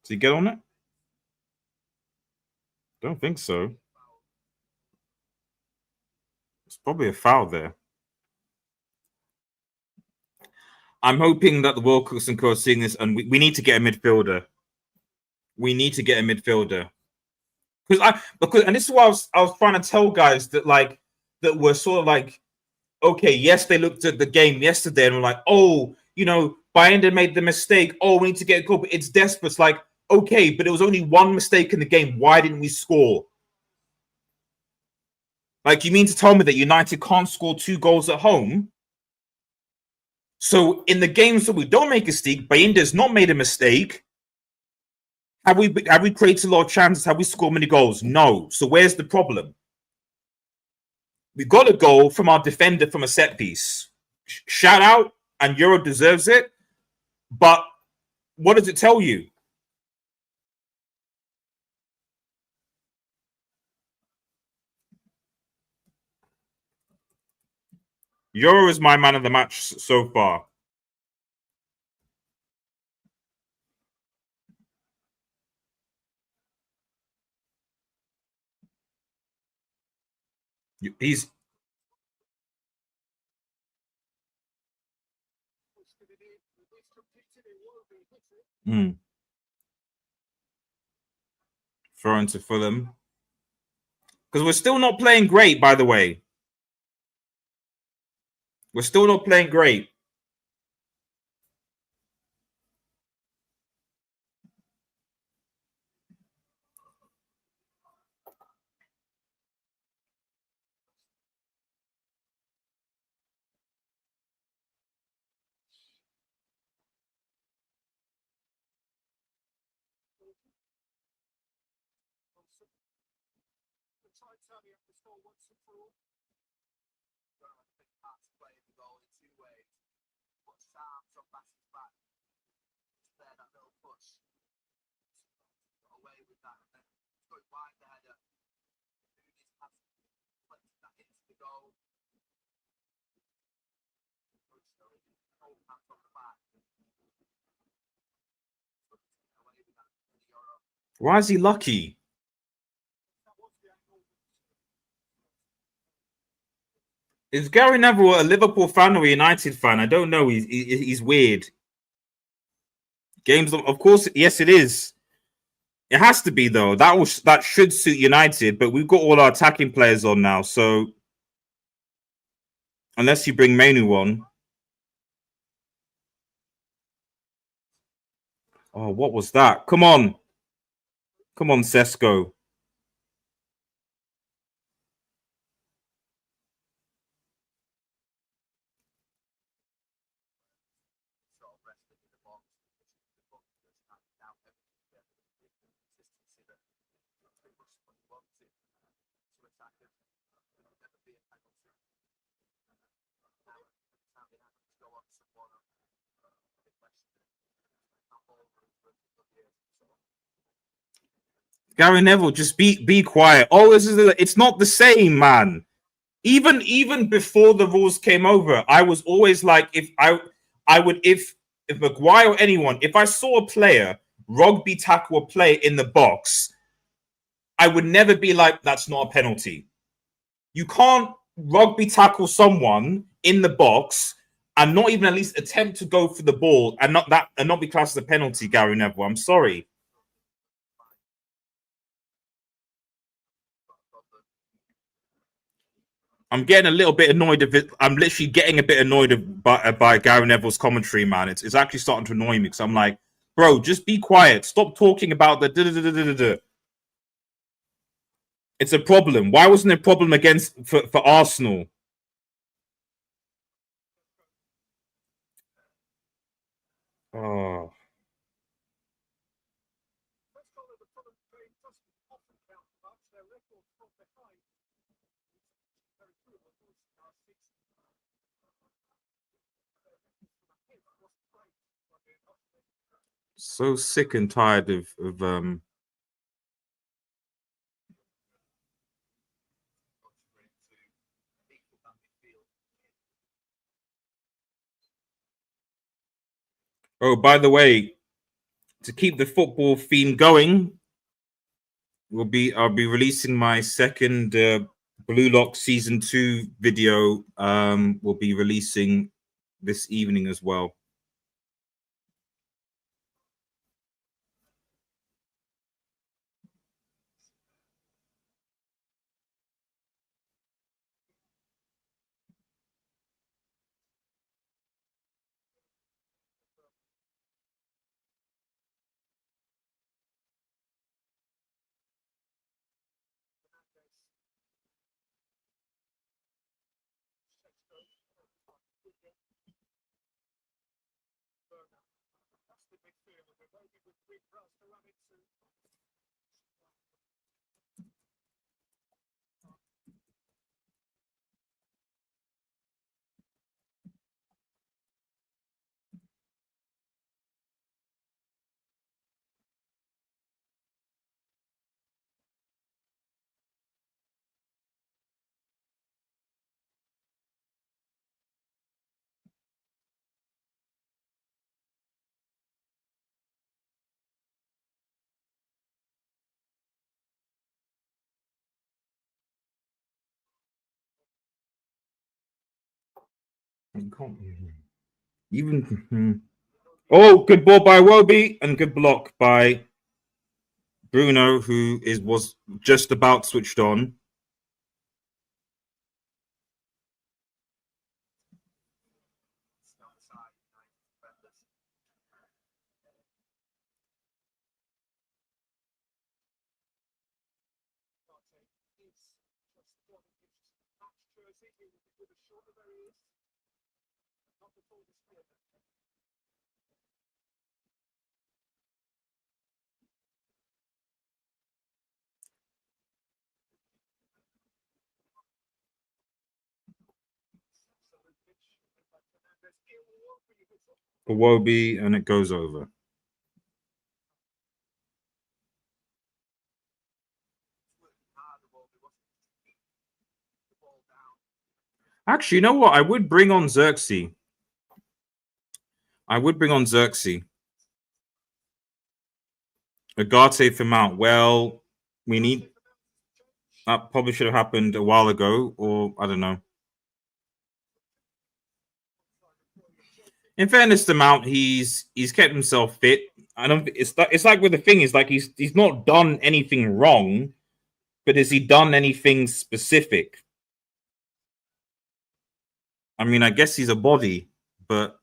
Did he get on it? Don't think so. It's probably a foul there. I'm hoping that the World Cooks and Co are seeing this, and we need to get a midfielder. We need to get a midfielder because and this is what I was trying to tell guys that that we're sort of like, okay, yes, they looked at the game yesterday and were like, oh, Bayern made the mistake. Oh, we need to get a goal, but it's desperate. It's like, okay, but it was only one mistake in the game. Why didn't we score? Like, you mean to tell me that United can't score 2 goals at home? So in the games that we don't make a mistake, Bayinder's not made a mistake. Have we created a lot of chances? Have we scored many goals? No. So where's the problem? We got a goal from our defender from a set piece. Shout out, and Euro deserves it. But what does it tell you? Euro is my man of the match so far. He's thrown to Fulham because we're still not playing great. By the way, we're still not playing great. Why is he lucky? Is Gary Neville a Liverpool fan or a United fan? I don't know. He's weird. Games, of course, yes, it is. It has to be though. That should suit United, but we've got all our attacking players on now. So unless you bring Menu on, oh, what was that? Come on, Sesko. Gary Neville, just be quiet. Oh, it's not the same, man. Even before the rules came over, I was always like, if Maguire or anyone, if I saw a player rugby tackle a player in the box, I would never be like, that's not a penalty. You can't rugby tackle someone in the box and not even at least attempt to go for the ball and not be classed as a penalty, Gary Neville. I'm sorry. I'm getting a little bit annoyed of it. I'm literally getting a bit annoyed by Gary Neville's commentary, man. It's actually starting to annoy me because I'm like, bro, just be quiet. Stop talking about the da-da-da-da-da-da. It's a problem. Why wasn't it a problem for Arsenal? Oh, so sick and tired of. Oh, by the way, to keep the football theme going, I'll be releasing my second Blue Lock season 2 video. We'll be releasing this evening as well. Even oh, good ball by Wobie and good block by Bruno, who was just about switched on. For Wobie, and it goes over. Actually, you know what? I would bring on Xerxes. I would bring on Xerxes. Agate for Mount. Well, we need that probably should have happened a while ago, or I don't know. In fairness to Mount, he's kept himself fit. I don't. It's like with the thing is like he's not done anything wrong, but has he done anything specific? I mean, I guess he's a body, but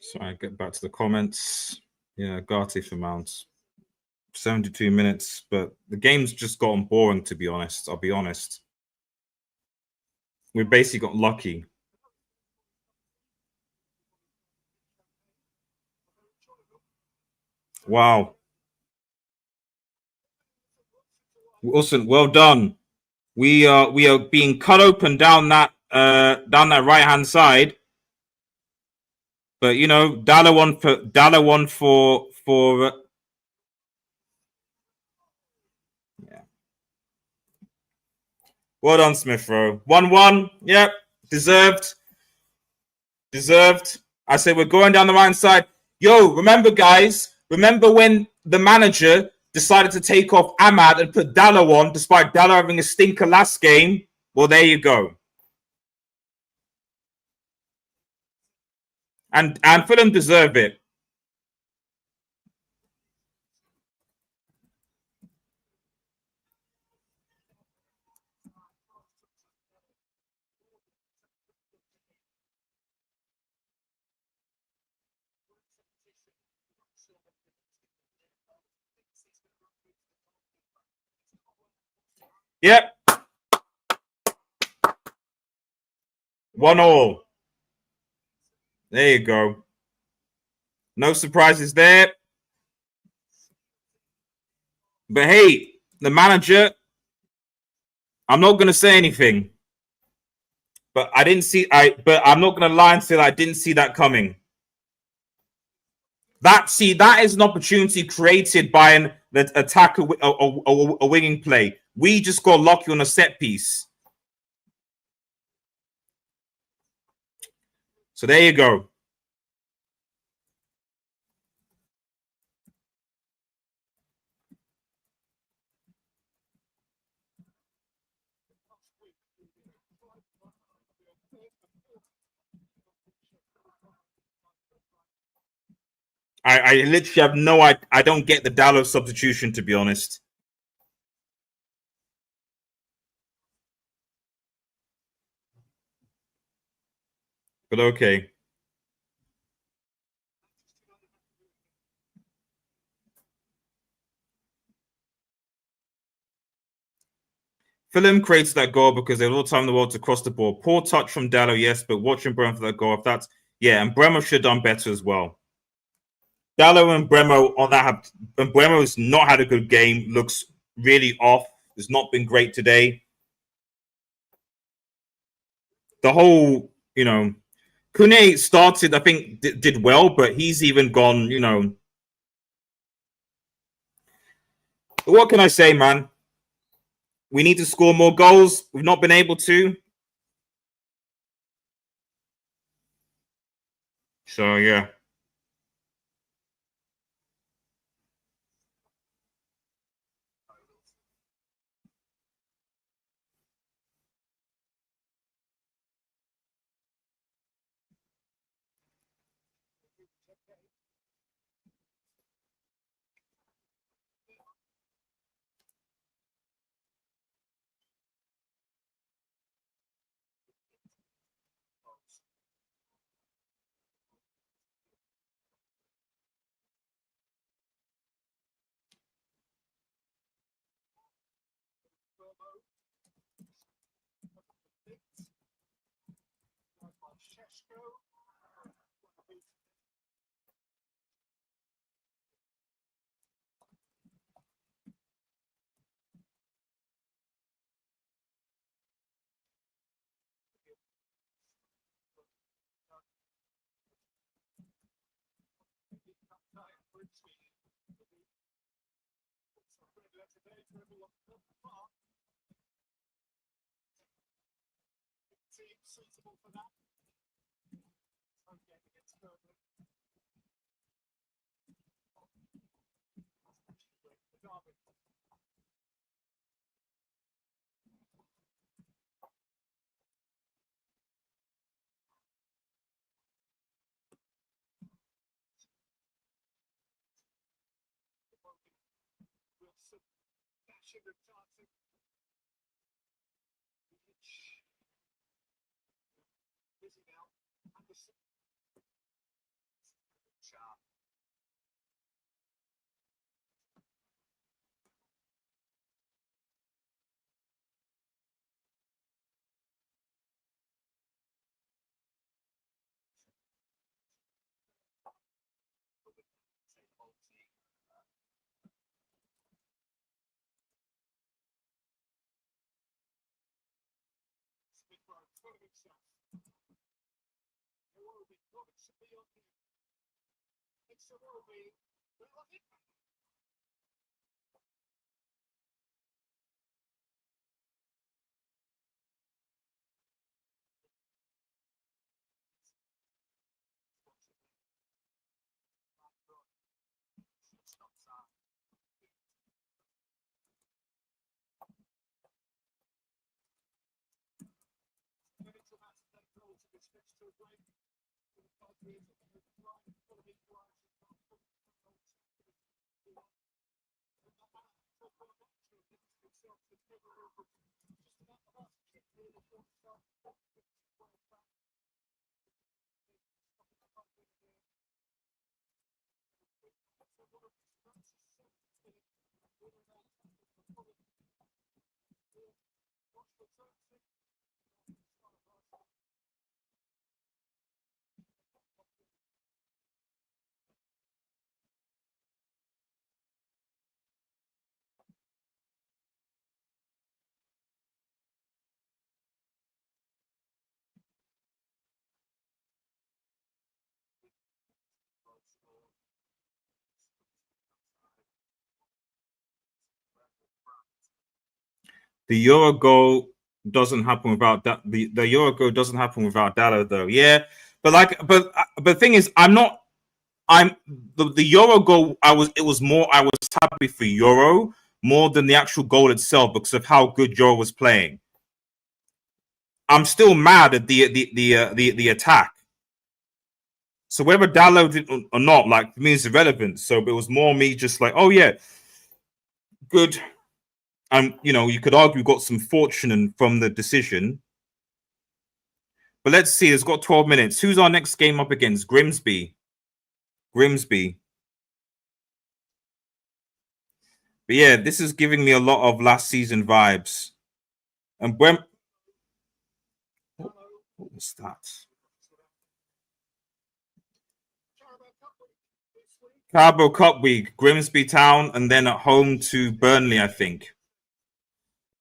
So I get back to the comments. Yeah, Garte for Mount. 72 minutes, but the game's just gotten boring, to be honest. I'll be honest. We basically got lucky. Wow. Wilson, well done. We are being cut open down that right hand side. But you know, Dalla won for yeah. Well done, Smith Rowe. 1-1. Yep. Deserved. I said we're going down the right side. Yo, remember, guys? Remember when the manager decided to take off Ahmad and put Dalla on, despite Dalla having a stinker last game? Well, there you go. And Fulham deserve it. Yep. 1-1. There you go. No surprises there. But hey, the manager, I'm not gonna say anything. But but I'm not gonna lie and say I didn't see that coming. That is an opportunity created by an attacker, a winging play. We just got lucky on a set piece. So there you go. I literally have no idea. I don't get the Dallo substitution, to be honest. But okay. Fulham creates that goal because they had all the time in the world to cross the ball. Poor touch from Dallo, yes, but watching Bremo for that goal, if that's and Bremo should have done better as well. Dallo and Bremo on that and Bremo has not had a good game, looks really off. It's not been great today. The whole, Kune started, I think, did well, but he's even gone, What can I say, man? We need to score more goals. We've not been able to. So, yeah. The Euro goal doesn't happen without that. The Euro goal doesn't happen without Dallo, though. Yeah, but the thing is, I'm the Euro goal. It was more. I was happy for Euro more than the actual goal itself because of how good Euro was playing. I'm still mad at the attack. So whether Dallo did or not, like, for me, is irrelevant. So it was more me just like, oh yeah, good. And you could argue got some fortune from the decision. But let's see. It's got 12 minutes. Who's our next game up against? Grimsby. But yeah, this is giving me a lot of last season vibes. And what was that? Carabao Cup week, Grimsby Town, and then at home to Burnley, I think.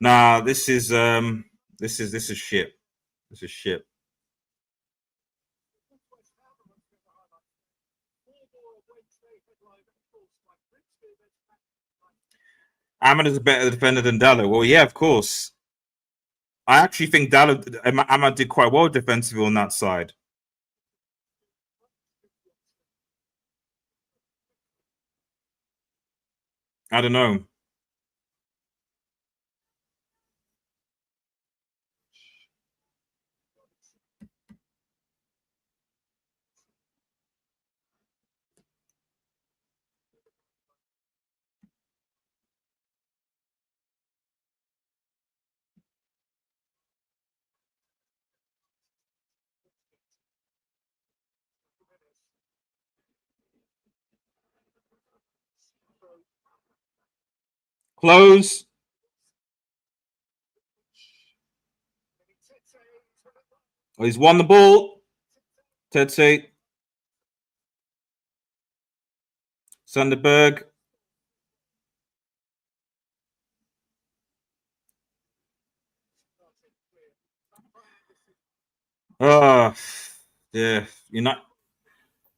Nah, this is shit. This is shit. Ahmad is a better defender than Dallo. Well, yeah, of course. I actually think Ahmad did quite well defensively on that side. I don't know. Close. Oh, he's won the ball. Tete, Sunderberg. Oh, yeah.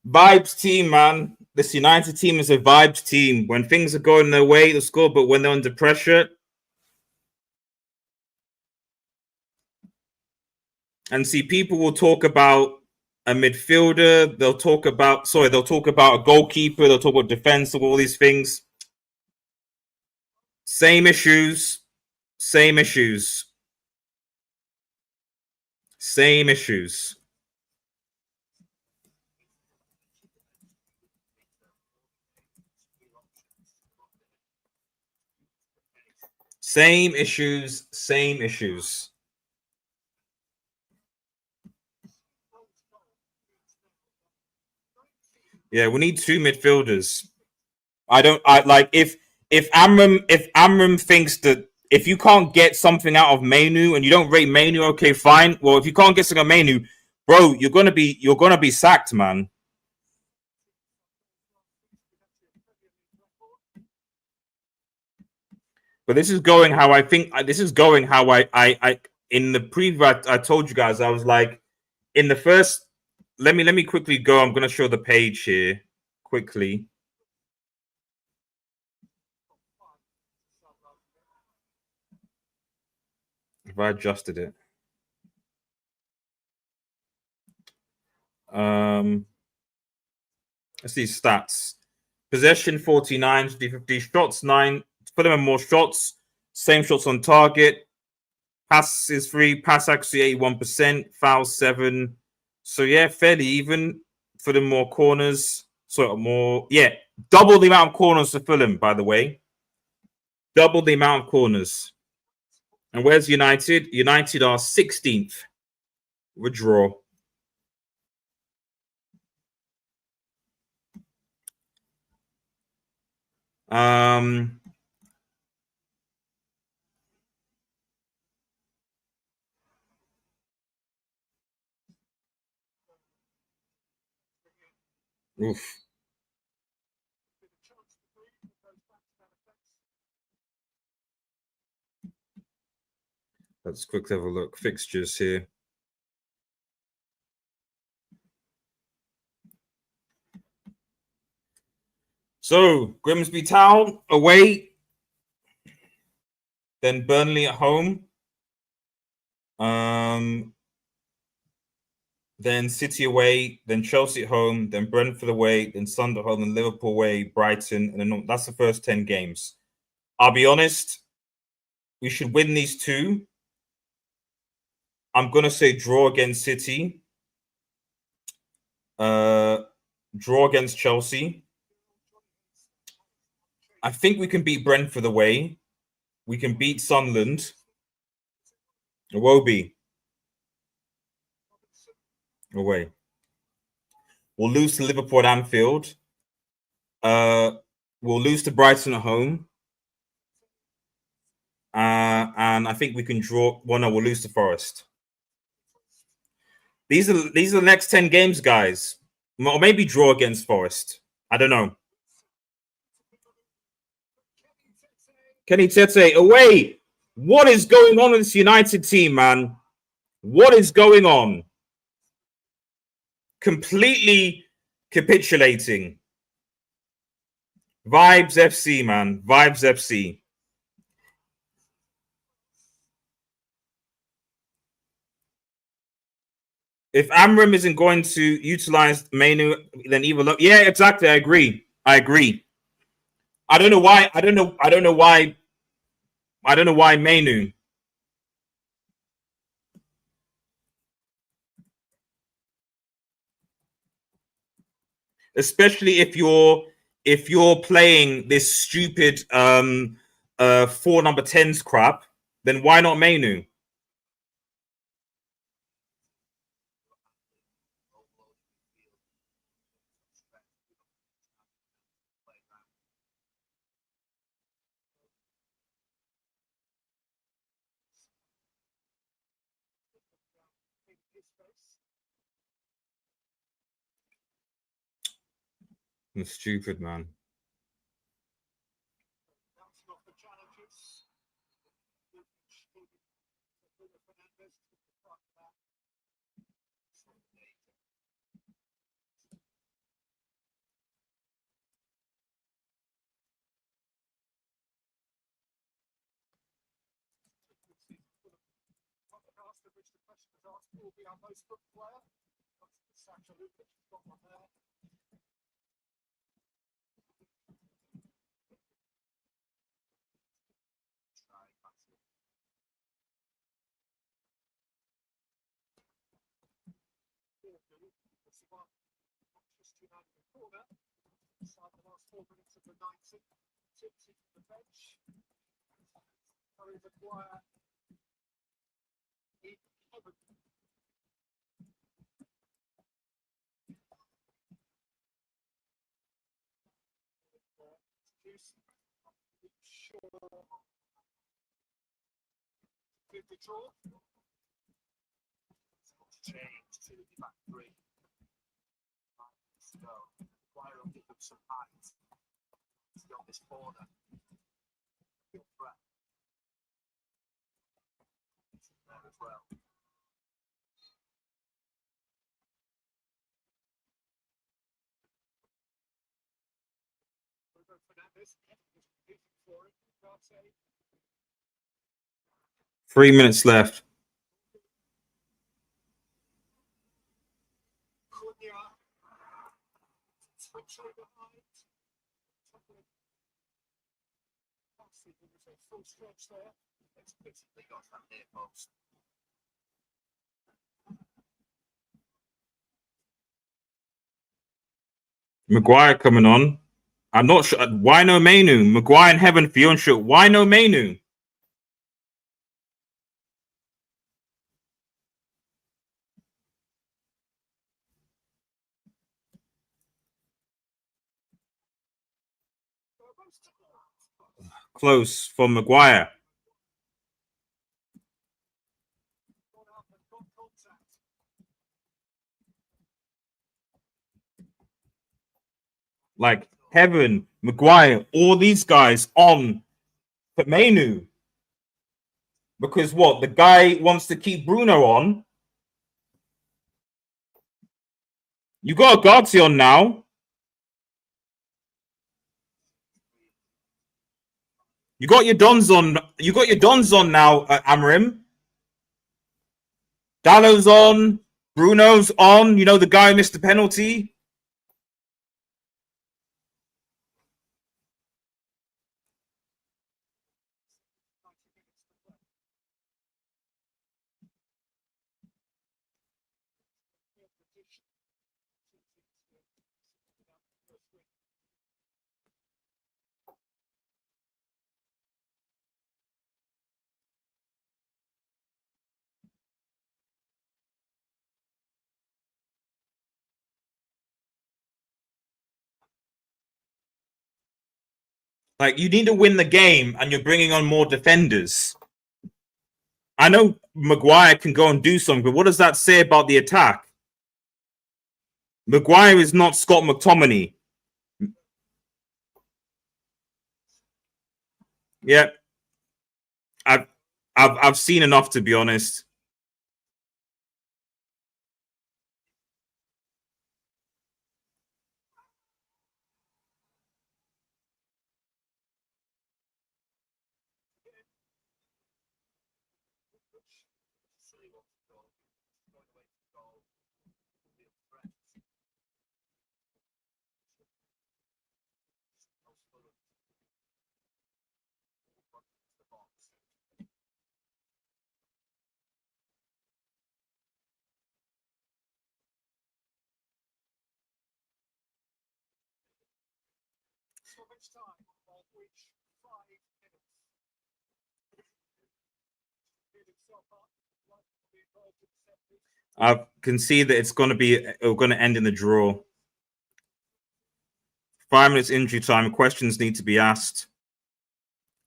Vibes team, man. This United team is a vibes team. When things are going their way, they score, but when they're under pressure, and see, people will talk about a midfielder. They'll talk about a goalkeeper. They'll talk about defense, all these things. Same issues. Same issues. Same issues. Same issues. Same issues. Yeah, we need two midfielders. I like if Amram thinks that if you can't get something out of Mainu and you don't rate Mainu, okay, fine. Well, if you can't get something out of Mainu, bro, you're gonna be sacked, man. But this is going how I think. This is going how I in the preview. I told you guys I was like in the first. Let me quickly go. I'm gonna show the page here quickly. If I adjusted it, let's see stats. Possession 49, 50 shots 9. Fulham have more shots. Same shots on target. Pass is 3. Pass accuracy 81%. Foul 7. So yeah, fairly even. Fulham more corners. So more, yeah, double the amount of corners for Fulham, by the way. Double the amount of corners. And where's United? United are 16th. Withdraw. Um, oof. Let's quickly have a look. Fixtures here. So Grimsby Town away, then Burnley at home, then City away, then Chelsea at home, then Brentford away, then Sunderland at home, then Liverpool away, Brighton, and then that's the first 10 games. I'll be honest, we should win these two. I'm gonna say draw against City, draw against Chelsea. I think we can beat Brentford away. We can beat Sunderland. Iwobi away. We'll lose to Liverpool at Anfield. We'll lose to Brighton at home. And I think we can draw. Well, no, we'll lose to Forest. These are the next 10 games, guys. Or maybe draw against Forest. I don't know. Kenny Tete away. What is going on with this United team, man? What is going on? Completely capitulating. Vibes FC, man. Vibes FC. If Amram isn't going to utilize Mainu, then even look. Yeah, exactly. I agree. I don't know why. I don't know why. I don't know why Mainu. Especially if you're playing this stupid 4 number 10s crap, then why not Mainu? It's stupid, man. Three minutes left. Maguire coming on. I'm not sure. Why no Mainu? Maguire in heaven for you unsure. Why no Mainu? Close for Maguire. Like Heaven, Maguire, all these guys on Mainu. Because what? The guy wants to keep Bruno on. You got Ugarte on now. You got your Dons on. You got your Dons on now, Amrim. Dallow's on. Bruno's on. You know the guy who missed the penalty. Like, you need to win the game, and you're bringing on more defenders. I know Maguire can go and do something, but what does that say about the attack? Maguire is not Scott McTominay. Yeah, I've seen enough, to be honest. I can see that it's going to end in the draw. 5 minutes injury time. Questions need to be asked.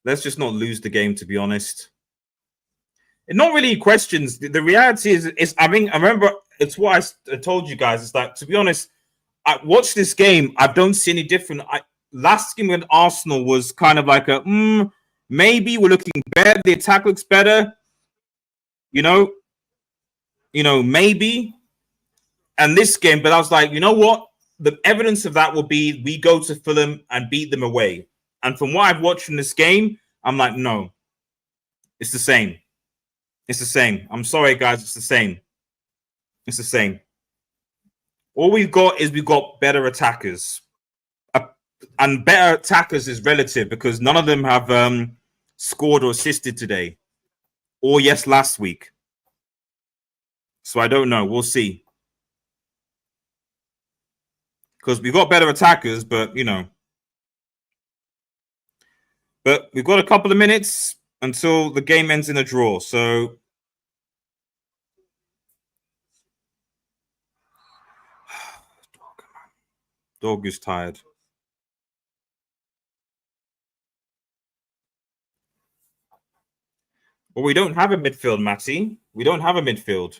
Let's just not lose the game, to be honest. Not really questions. The reality is I mean, I remember it's what I told you guys. It's like, to be honest, I watched this game. I don't see any different. Last game with Arsenal was kind of like a maybe we're looking better. The attack looks better. You know, maybe. And this game, but I was like, you know what? The evidence of that will be we go to Fulham and beat them away. And from what I've watched in this game, I'm like, no, it's the same. It's the same. I'm sorry, guys. It's the same. It's the same. All we've got is we've got better attackers. And better attackers is relative because none of them have scored or assisted today. Or yes, last week. So I don't know. We'll see. Because we've got better attackers, but But we've got a couple of minutes until the game ends in a draw. So dog is tired. Well, we don't have a midfield, Matty. We don't have a midfield.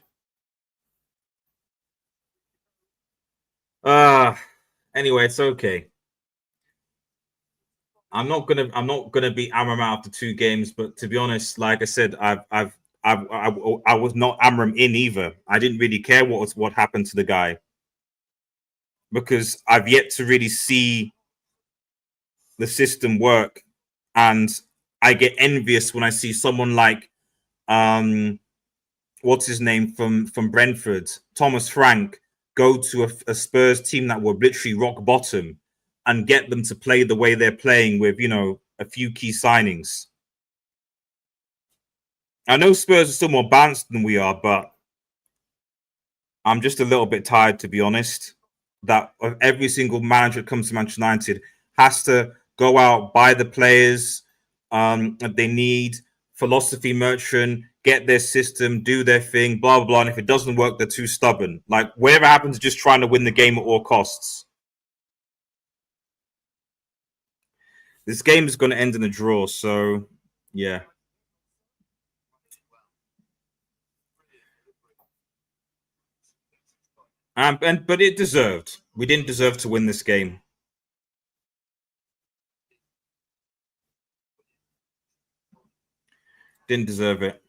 Anyway, it's okay. I'm not gonna beat Amram out after 2 games, but to be honest, like I said, I was not Amram in either. I didn't really care what happened to the guy because I've yet to really see the system work, and I get envious when I see someone like what's his name from Brentford, Thomas Frank, go to a Spurs team that were literally rock bottom and get them to play the way they're playing with, a few key signings. I know Spurs are still more balanced than we are, but I'm just a little bit tired, to be honest, that every single manager that comes to Manchester United has to go out, buy the players that they need, philosophy merchant, get their system, do their thing, blah, blah, blah. And if it doesn't work, they're too stubborn. Like, whatever happens, just trying to win the game at all costs. This game is going to end in a draw, so yeah. But it deserved. We didn't deserve to win this game. Didn't deserve it.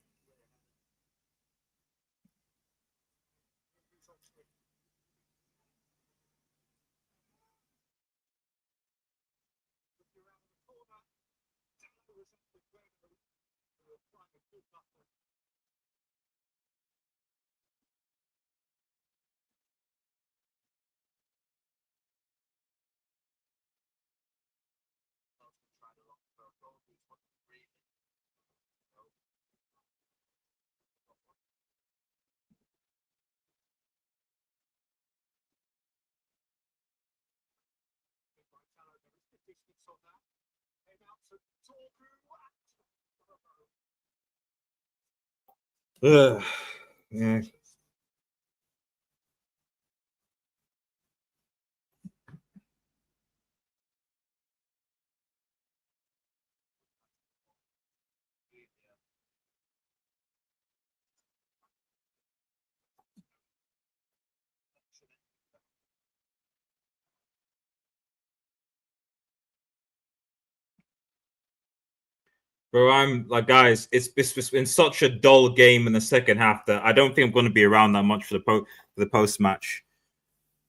Yeah. Bro, I'm like, guys, it's been such a dull game in the second half that I don't think I'm going to be around that much for the post match.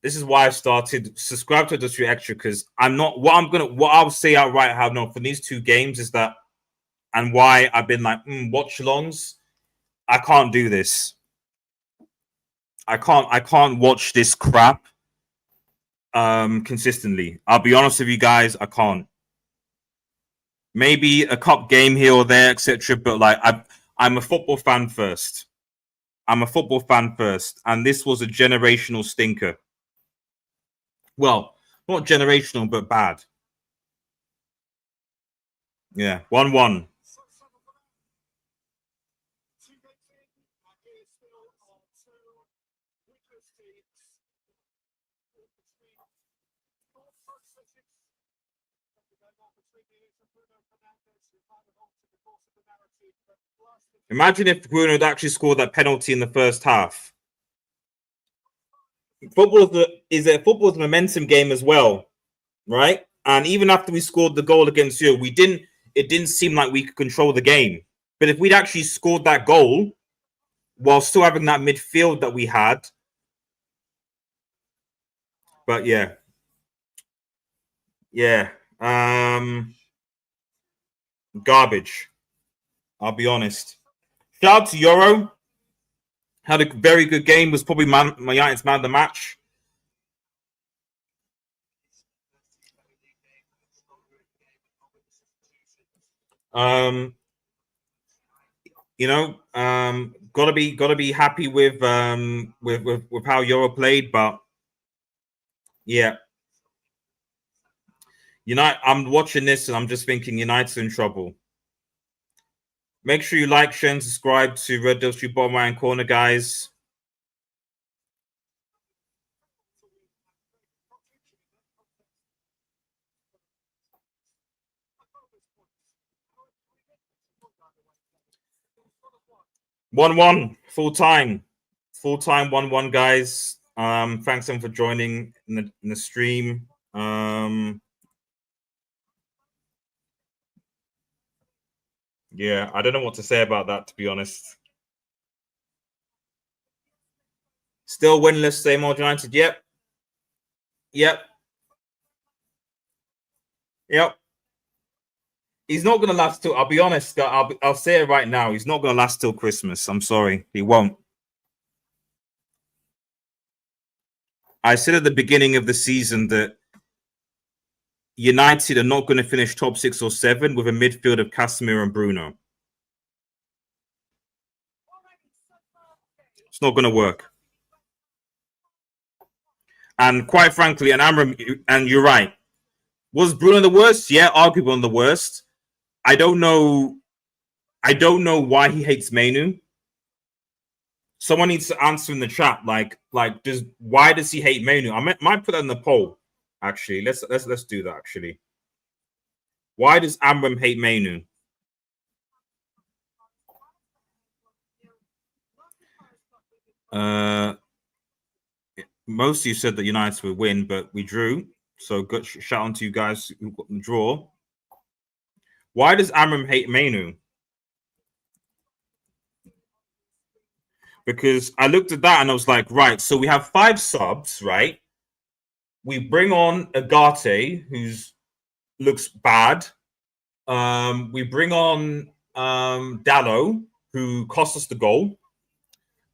This is why I started subscribe to Industry Extra because I'm not what I'll say outright how no for these 2 games is that and why I've been like watch alongs. I can't do this. I can't watch this crap consistently. I'll be honest with you guys, I can't. Maybe a cup game here or there, etc. But like I'm a football fan first. I'm a football fan first, and this was a generational stinker. Well, not generational, but bad. Yeah, 1-1. Imagine if Bruno had actually scored that penalty in the first half. Football's a momentum game as well, right? And even after we scored the goal against you, it didn't seem like we could control the game. But if we'd actually scored that goal while still having that midfield that we had, but yeah, garbage. I'll be honest. Shout out to Euro. Had a very good game. Was probably my United's man of the match. Um, gotta be happy with how Euro played, but yeah, United. I'm watching this and I'm just thinking United's in trouble. Make sure you like, share, and subscribe to Red Devil Street Bottom Right Corner, guys. One full time 1-1, guys. Thanks everyone for joining in the stream. Yeah, I don't know what to say about that, to be honest. Still winless, same old United. Yep. He's not going to last till. I'll be honest. I'll say it right now. He's not going to last till Christmas. I'm sorry, he won't. I said at the beginning of the season that United are not going to finish top 6 or 7 with a midfield of Casemiro and Bruno. It's not going to work. And quite frankly, and you're right. Was Bruno the worst? Yeah, arguably one of the worst. I don't know why he hates Mainu. Someone needs to answer in the chat. Why does he hate Mainu? I might put that in the poll. Actually, let's do that. Actually, why does Amram hate Mainu? Most of you said that United would win, but we drew. So good shout out to you guys who got the draw. Why does Amram hate Mainu? Because I looked at that and I was like, right, so we have 5 subs, right? We bring on Agate, who's looks bad. We bring on Dallo, who cost us the goal.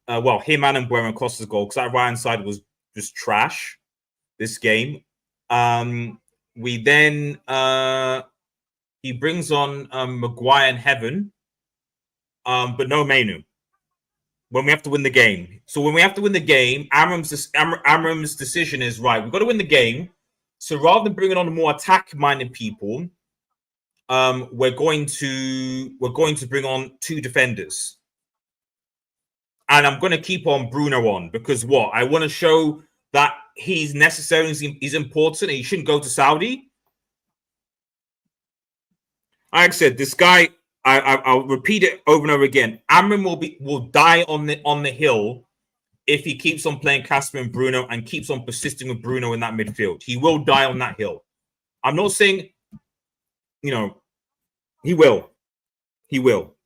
Him and Mbeumo cost us the goal because that right hand side was just trash this game. We then he brings on Maguire and Heaven, but no Mainu when we have to win the game. So when we have to win the game, Amram's decision is right. We've got to win the game. So rather than bringing on more attack-minded people, we're going to bring on 2 defenders, and I'm going to keep on Bruno on because I want to show that he's necessary, he's important, and he shouldn't go to Saudi. Like I said, this guy, I'll repeat it over and over again. Amram will die on the hill if he keeps on playing Casper and Bruno and keeps on persisting with Bruno in that midfield. He will die on that hill. I'm not saying, he will. He will.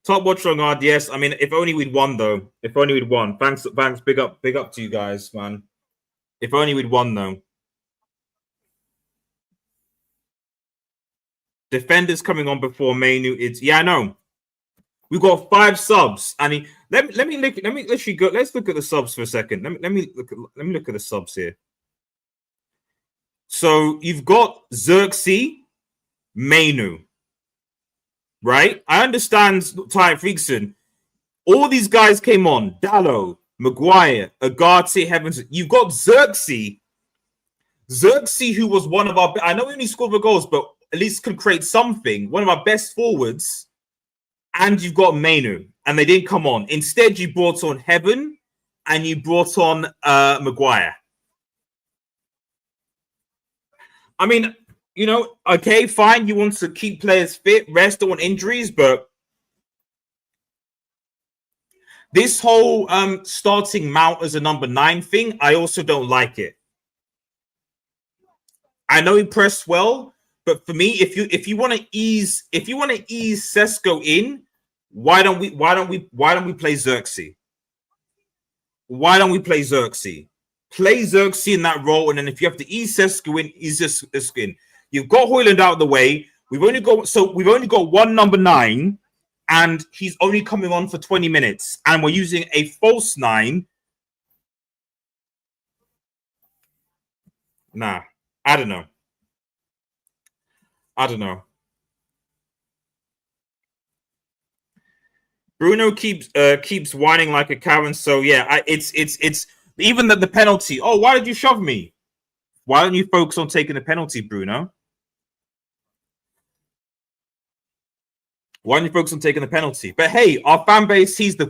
Top watcher on RDS. I mean, if only we'd won, though. If only we'd won. Thanks. Big up to you guys, man. If only we'd won, though. Defenders coming on before Mainu. I know. We've got 5 subs, and let's look at the subs for a second. Let me look at the subs here. So you've got Xerxes, Mainu, right? I understand Ty Freakson. All these guys came on. Dallo, Maguire, Agate, Heavens. You've got Xerxes, who was one of our. I know we only scored the goals, but at least could create something. One of our best forwards. And you've got Mainu, and they didn't come on. Instead, you brought on Heaven, and you brought on Maguire. I mean, okay, fine. You want to keep players fit, rest, don't want injuries, but This whole starting Mount as a number 9 thing, I also don't like it. I know he pressed well, but for me, if you want to ease Sesko in, why don't we play Xerxes? Why don't we play Xerxes? Play Xerxes in that role, and then if you have to ease Sesko in, ease Sesko in. You've got Højlund out of the way. We've only got one number 9, and he's only coming on for 20 minutes, and we're using a false 9. Nah, I don't know. Bruno keeps whining like a cow, and so yeah, it's even the penalty. Oh, why did you shove me? Why don't you focus on taking the penalty, Bruno? Why don't you focus on taking the penalty? But hey, our fan base, he's the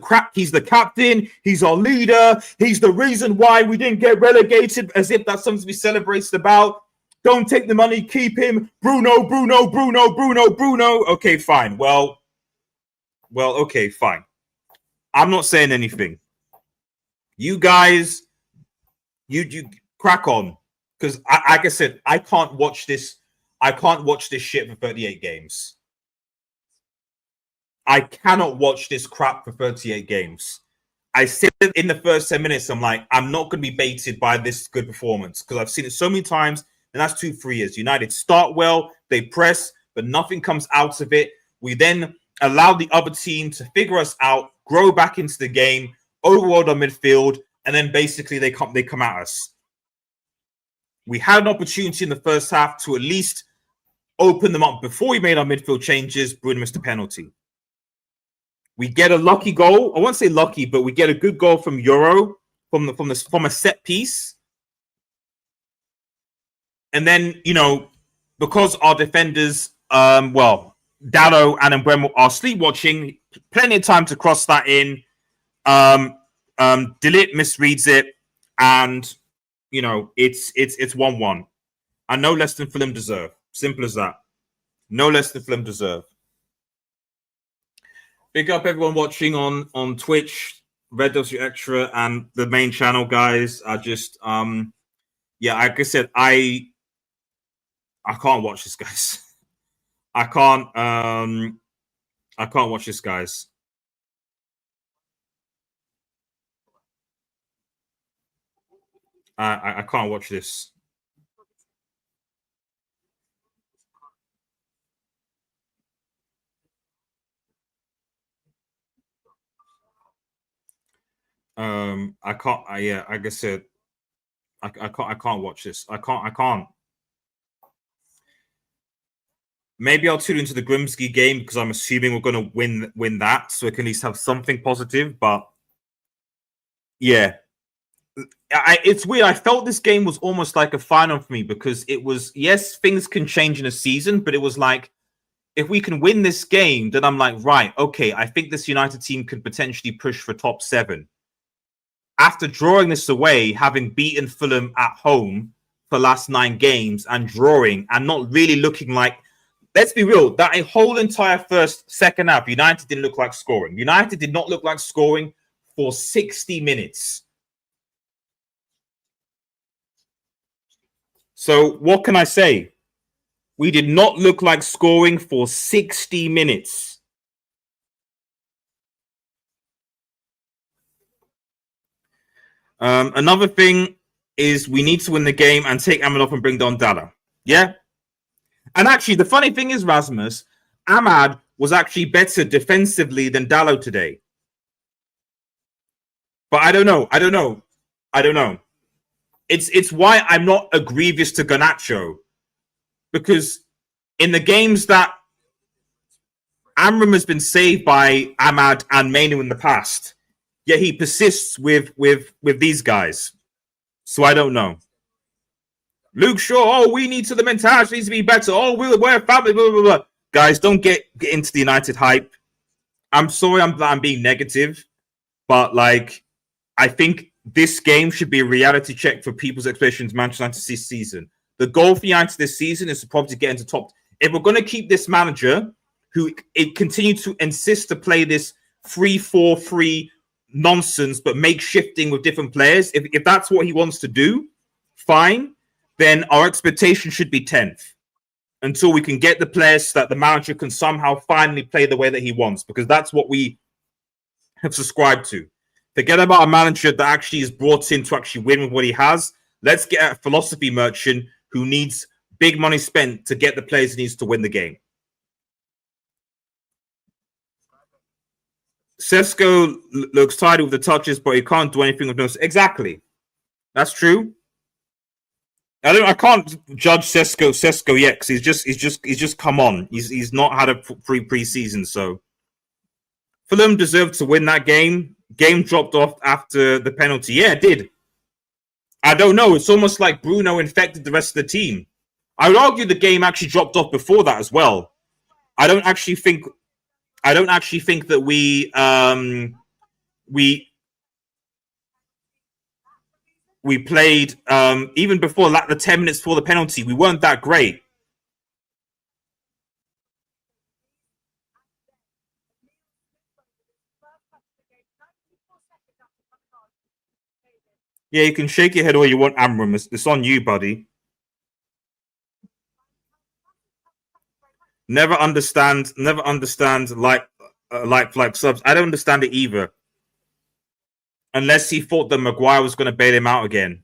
captain, he's our leader, he's the reason why we didn't get relegated, as if that's something to be celebrated about. Don't take the money, keep him. Bruno. Okay, fine. Well, okay, fine. I'm not saying anything. You guys, you crack on. Because like I said, I can't watch this shit for 38 games. I cannot watch this crap for 38 games. I said in the first 10 minutes, I'm like, I'm not going to be baited by this good performance because I've seen it so many times, and that's 2-3 years. United start well, they press, but nothing comes out of it. We then allow the other team to figure us out, grow back into the game, overload our midfield, and then basically they come at us. We had an opportunity in the first half to at least open them up before we made our midfield changes. Bruno missed a penalty. We get a lucky goal. I won't say lucky, but we get a good goal from Euro from a set piece. And then, because our defenders, Dallo and Mbeumo are sleepwatching, plenty of time to cross that in. De Ligt misreads it, and it's 1-1. And no less than Fulham deserve. Simple as that. No less than Fulham deserve. Big up everyone watching on Twitch, Red Dogs Extra, and the main channel, guys. I just like I said, I can't watch this, guys. I can't watch this, guys. I can't watch this. I can't. Like I said, I can't watch this. I can't. Maybe I'll tune into the Grimsby game because I'm assuming we're going to win that, so we can at least have something positive. But yeah, it's weird. I felt this game was almost like a final for me because it was, yes, things can change in a season, but it was like, if we can win this game, then I'm like, right, okay, I think this United team could potentially push for top 7. After drawing this away, having beaten Fulham at home for the last 9 games and drawing and not really looking like, let's be real, that a whole entire second half, United didn't look like scoring. United did not look like scoring for 60 minutes. So what can I say? We did not look like scoring for 60 minutes. Another thing is we need to win the game and take Ahmad off and bring down Dallo. Yeah? And actually, the funny thing is, Rasmus, Ahmad was actually better defensively than Dallo today. But I don't know. It's why I'm not a grievous to Garnacho. Because in the games that Amram has been saved by Ahmad and Mainu in the past, yet he persists with these guys. So I don't know. Luke Shaw, we need to, the mentality needs to be better. We're family, blah, blah, blah. Guys, don't get into the United hype. I'm sorry I'm being negative, but I think this game should be a reality check for people's expectations Manchester United this season. The goal for United this season is to probably get into top. If we're going to keep this manager who continues to insist to play this 3-4-3 nonsense, but make shifting with different players. If that's what he wants to do, fine. Then our expectation should be 10th until we can get the players so that the manager can somehow finally play the way that he wants, because that's what we have subscribed to. Forget about a manager that actually is brought in to actually win with what he has. Let's get a philosophy merchant who needs big money spent to get the players he needs to win the game. Sesko looks tired with the touches, but he can't do anything with those. Exactly. That's true. I can't judge Sesko yet because he's just come on. He's not had a pre-season, so Fulham deserved to win that game. Game dropped off after the penalty. Yeah, it did. I don't know. It's almost like Bruno infected the rest of the team. I would argue the game actually dropped off before that as well. I don't actually think that we played even before the 10 minutes before the penalty. We weren't that great. Yeah, you can shake your head all you want, Amram. It's on you, buddy. Never understand like subs. I don't understand it either. Unless he thought that Maguire was going to bail him out again.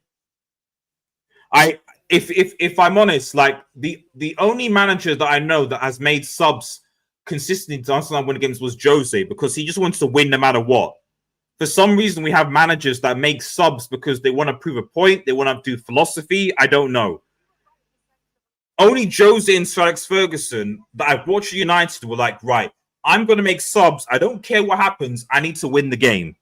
If I'm honest, like the only manager that I know that has made subs consistently to Arsenal win games was Jose, because he just wants to win no matter what. For some reason, we have managers that make subs because they want to prove a point. They want to do philosophy. I don't know. Only Jose and Sir Alex Ferguson that I've watched United were like, right, I'm going to make subs. I don't care what happens. I need to win the game.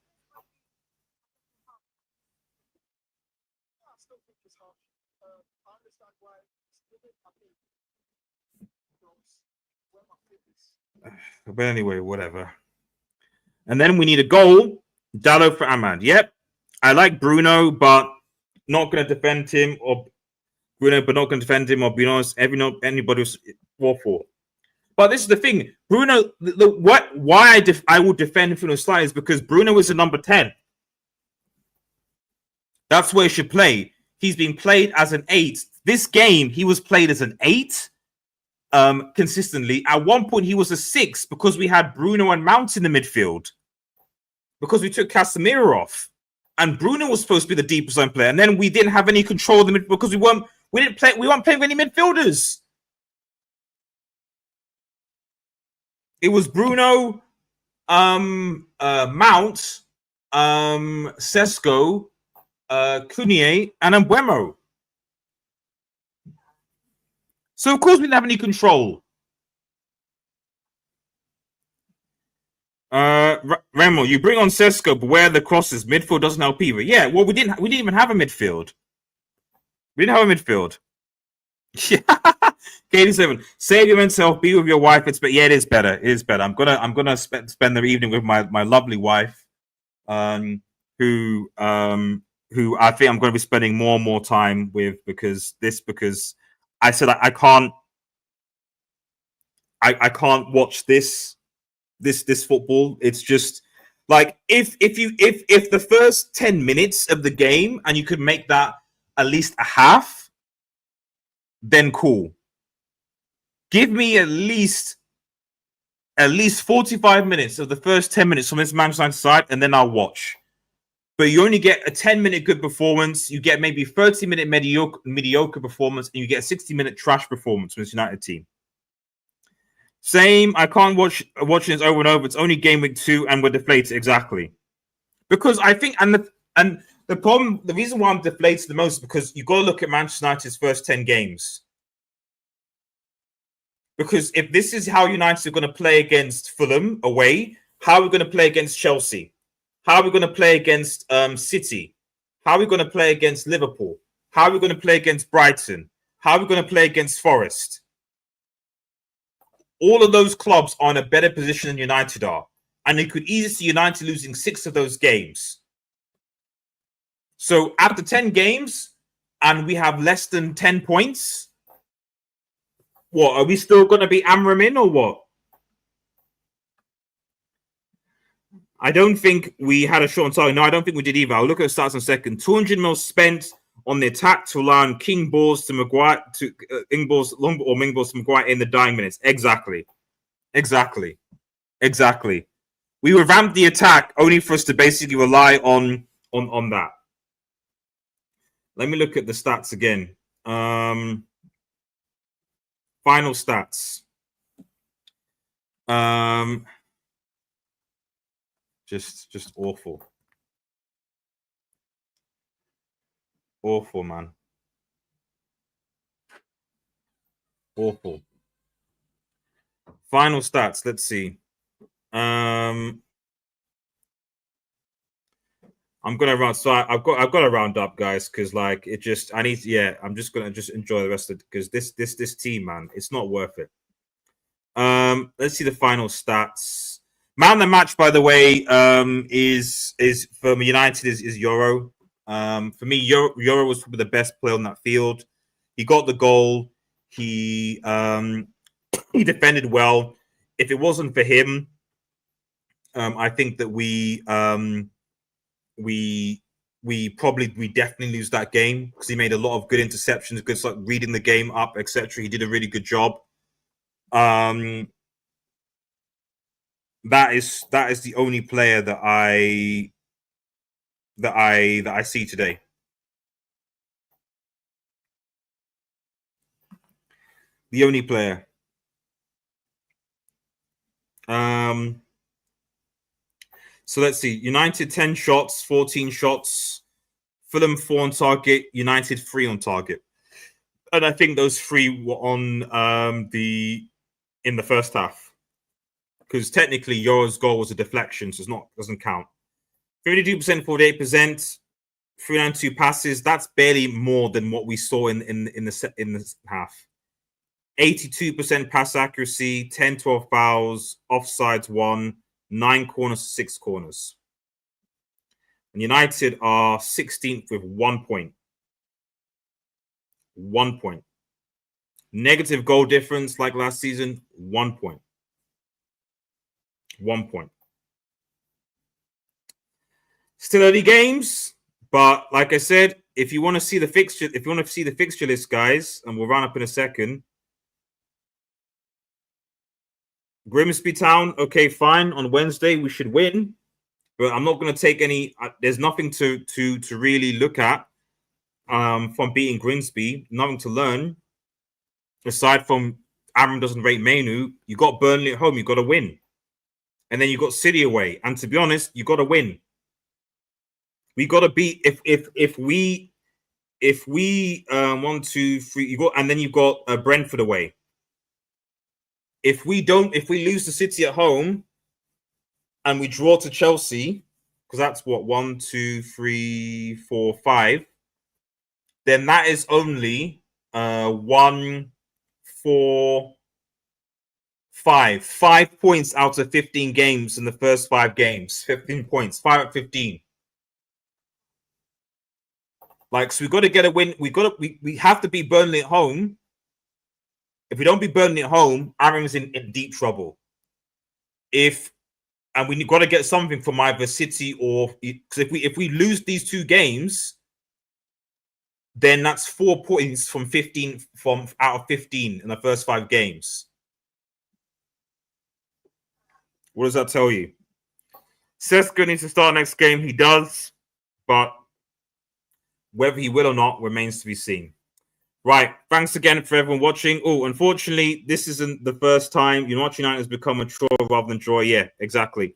But anyway, whatever. And then we need a goal. Dalot for Ahmad. Yep. I like Bruno, but not going to defend him. Or Bruno, but not going to defend him. Or be honest, anybody was 4-4. But this is the thing. Bruno, why I would defend Bruno's slide is because Bruno is a number 10. That's where he should play. He's been played as an 8. This game, he was played as an 8 consistently. At one point, he was a 6 because we had Bruno and Mount in the midfield. Because we took Casemiro off. And Bruno was supposed to be the deep zone player. And then we didn't have any control of the midfield because we weren't playing with any midfielders. It was Bruno, Mount, Sesko, Cunier, and Mbeumo. So, of course, we didn't have any control. Remo, you bring on Sesko, but where are the crosses? Midfield doesn't help either. Yeah, well, we didn't even have a midfield. We didn't have a midfield. Yeah. Katie7, save your mental health, be with your wife. But yeah, it is better. It is better. I'm gonna spend the evening with my lovely wife, who I think I'm gonna be spending more and more time with because I said I can't watch this football. It's just like if the first 10 minutes of the game and you could make that at least a half, then cool. Give me at least 45 minutes of the first 10 minutes from this Manchester United side, and then I'll watch. But you only get a 10-minute good performance. You get maybe 30-minute mediocre performance, and you get a 60-minute trash performance from this United team. Same. I can't watching this over and over. It's only game week 2, and we're deflated. Exactly. Because I think, and the problem, the reason why I'm deflated the most is because you got to look at Manchester United's first 10 games. Because if this is how United are going to play against Fulham away, how are we going to play against Chelsea? How are we going to play against City? How are we going to play against Liverpool? How are we going to play against Brighton? How are we going to play against Forest? All of those clubs are in a better position than United are. And you could easily see United losing 6 of those games. So after 10 games, and we have less than 10 points, what, are we still going to be Amram in or what? I don't think we had a shot on target. No, I don't think we did either. I'll look at the stats in a second. 200 mil spent on the attack to allow king balls to Maguire, to Ing balls, long or Ming balls to Maguire in the dying minutes. Exactly. We revamped the attack only for us to basically rely on that. Let me look at the stats again. Final stats. Just awful. Awful, man. Awful. Final stats. Let's see. I'm gonna round. So I've got to round up, guys, because like it just I need. Yeah, I'm just gonna enjoy the rest of it because this team, man, it's not worth it. Let's see the final stats. Man of the match, by the way, is for United is Euro. For me, Euro was probably the best player on that field. He got the goal. He defended well. If it wasn't for him, I think that we definitely lose that game because he made a lot of good interceptions, good like reading the game up, etc. He did a really good job. That is the only player that I see today. The only player. So let's see. United 10 shots, 14 shots. Fulham 4 on target. United 3 on target. And I think those 3 were on in the first half. Because technically Euro's goal was a deflection, so doesn't count. 52%, 48%, 392 passes. That's barely more than what we saw in the half. 82% pass accuracy, 10-12 fouls, offsides 1, 9 corners, 6 corners. And United are 16th with 1 point. 1 point. Negative goal difference like last season, 1 point. 1 point. Still early games, but like I said, if you want to see the fixture, list, guys, and we'll run up in a second. Grimsby Town, okay, fine. On Wednesday, we should win, but I'm not going to take any. There's nothing to really look at from beating Grimsby. Nothing to learn aside from Aaron doesn't rate Mainu. You got Burnley at home. You got to win, and then you got City away. And to be honest, you got to win. We got to beat if we 1, 2, 3. You got, and then you've got Brentford away. If we lose to City at home and we draw to Chelsea, because that's what 1, 2, 3, 4, 5, then that is only 1, 4, 5. 5 points out of 15 games in the first 5 games. 15 points, 5 out of 15. Like, so we got to get a win. We have to beat Burnley at home. If we don't beat Burnley at home, Aaron's in deep trouble. And we got to get something from either City or because if we lose these 2 games, then that's 4 points from 15 out of 15 in the first 5 games. What does that tell you? Sesko needs to start next game. He does, but whether he will or not remains to be seen. Right. Thanks again for everyone watching. Oh, unfortunately, this isn't the first time United has become a chore rather than joy. Yeah, exactly.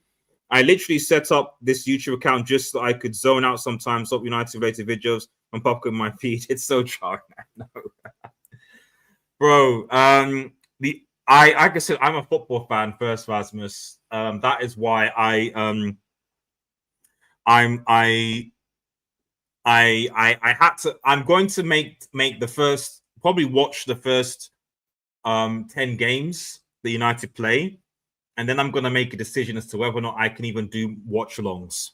I literally set up this YouTube account just so I could zone out sometimes, stop United-related videos and pop up in my feed. It's so jarring. No. Bro, like I said, I'm a football fan first, Rasmus. That is why I had to. I'm going to make the first, probably watch the first 10 games the United play, and then I'm going to make a decision as to whether or not I can even do watch-alongs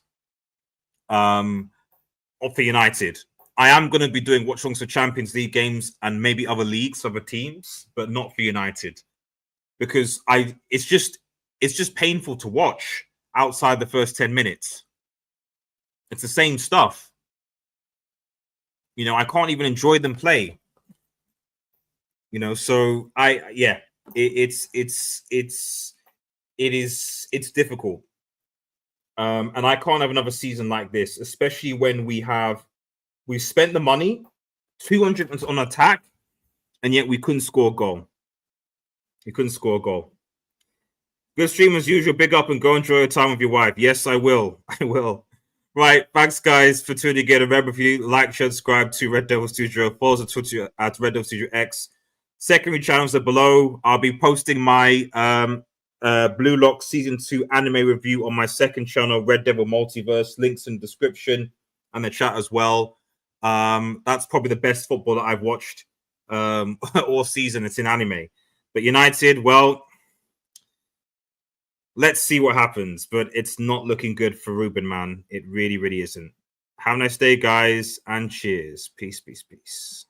for United. I am going to be doing watch-alongs for Champions League games and maybe other leagues, other teams, but not for United because it's just painful to watch. outside the first 10 minutes. It's the same stuff. You know, I can't even enjoy them play. You know, so it's difficult. And I can't have another season like this, especially when we've spent the money, 200 on attack, and yet we couldn't score a goal. We couldn't score a goal. Good stream as usual. Big up and go enjoy your time with your wife. Yes, I will. I will. Right. Thanks, guys, for tuning in. Remember, if you like, share, subscribe to Red Devil Studio, follow us on Twitter at Red Devil Studio X. Secondary channels are below. I'll be posting my Blue Lock Season 2 anime review on my second channel, Red Devil Multiverse. Links in the description and the chat as well. That's probably the best football that I've watched all season. It's in anime. But United, well, let's see what happens. But it's not looking good for Ruben, man. It really, really isn't. Have a nice day, guys, and cheers. Peace, peace, peace.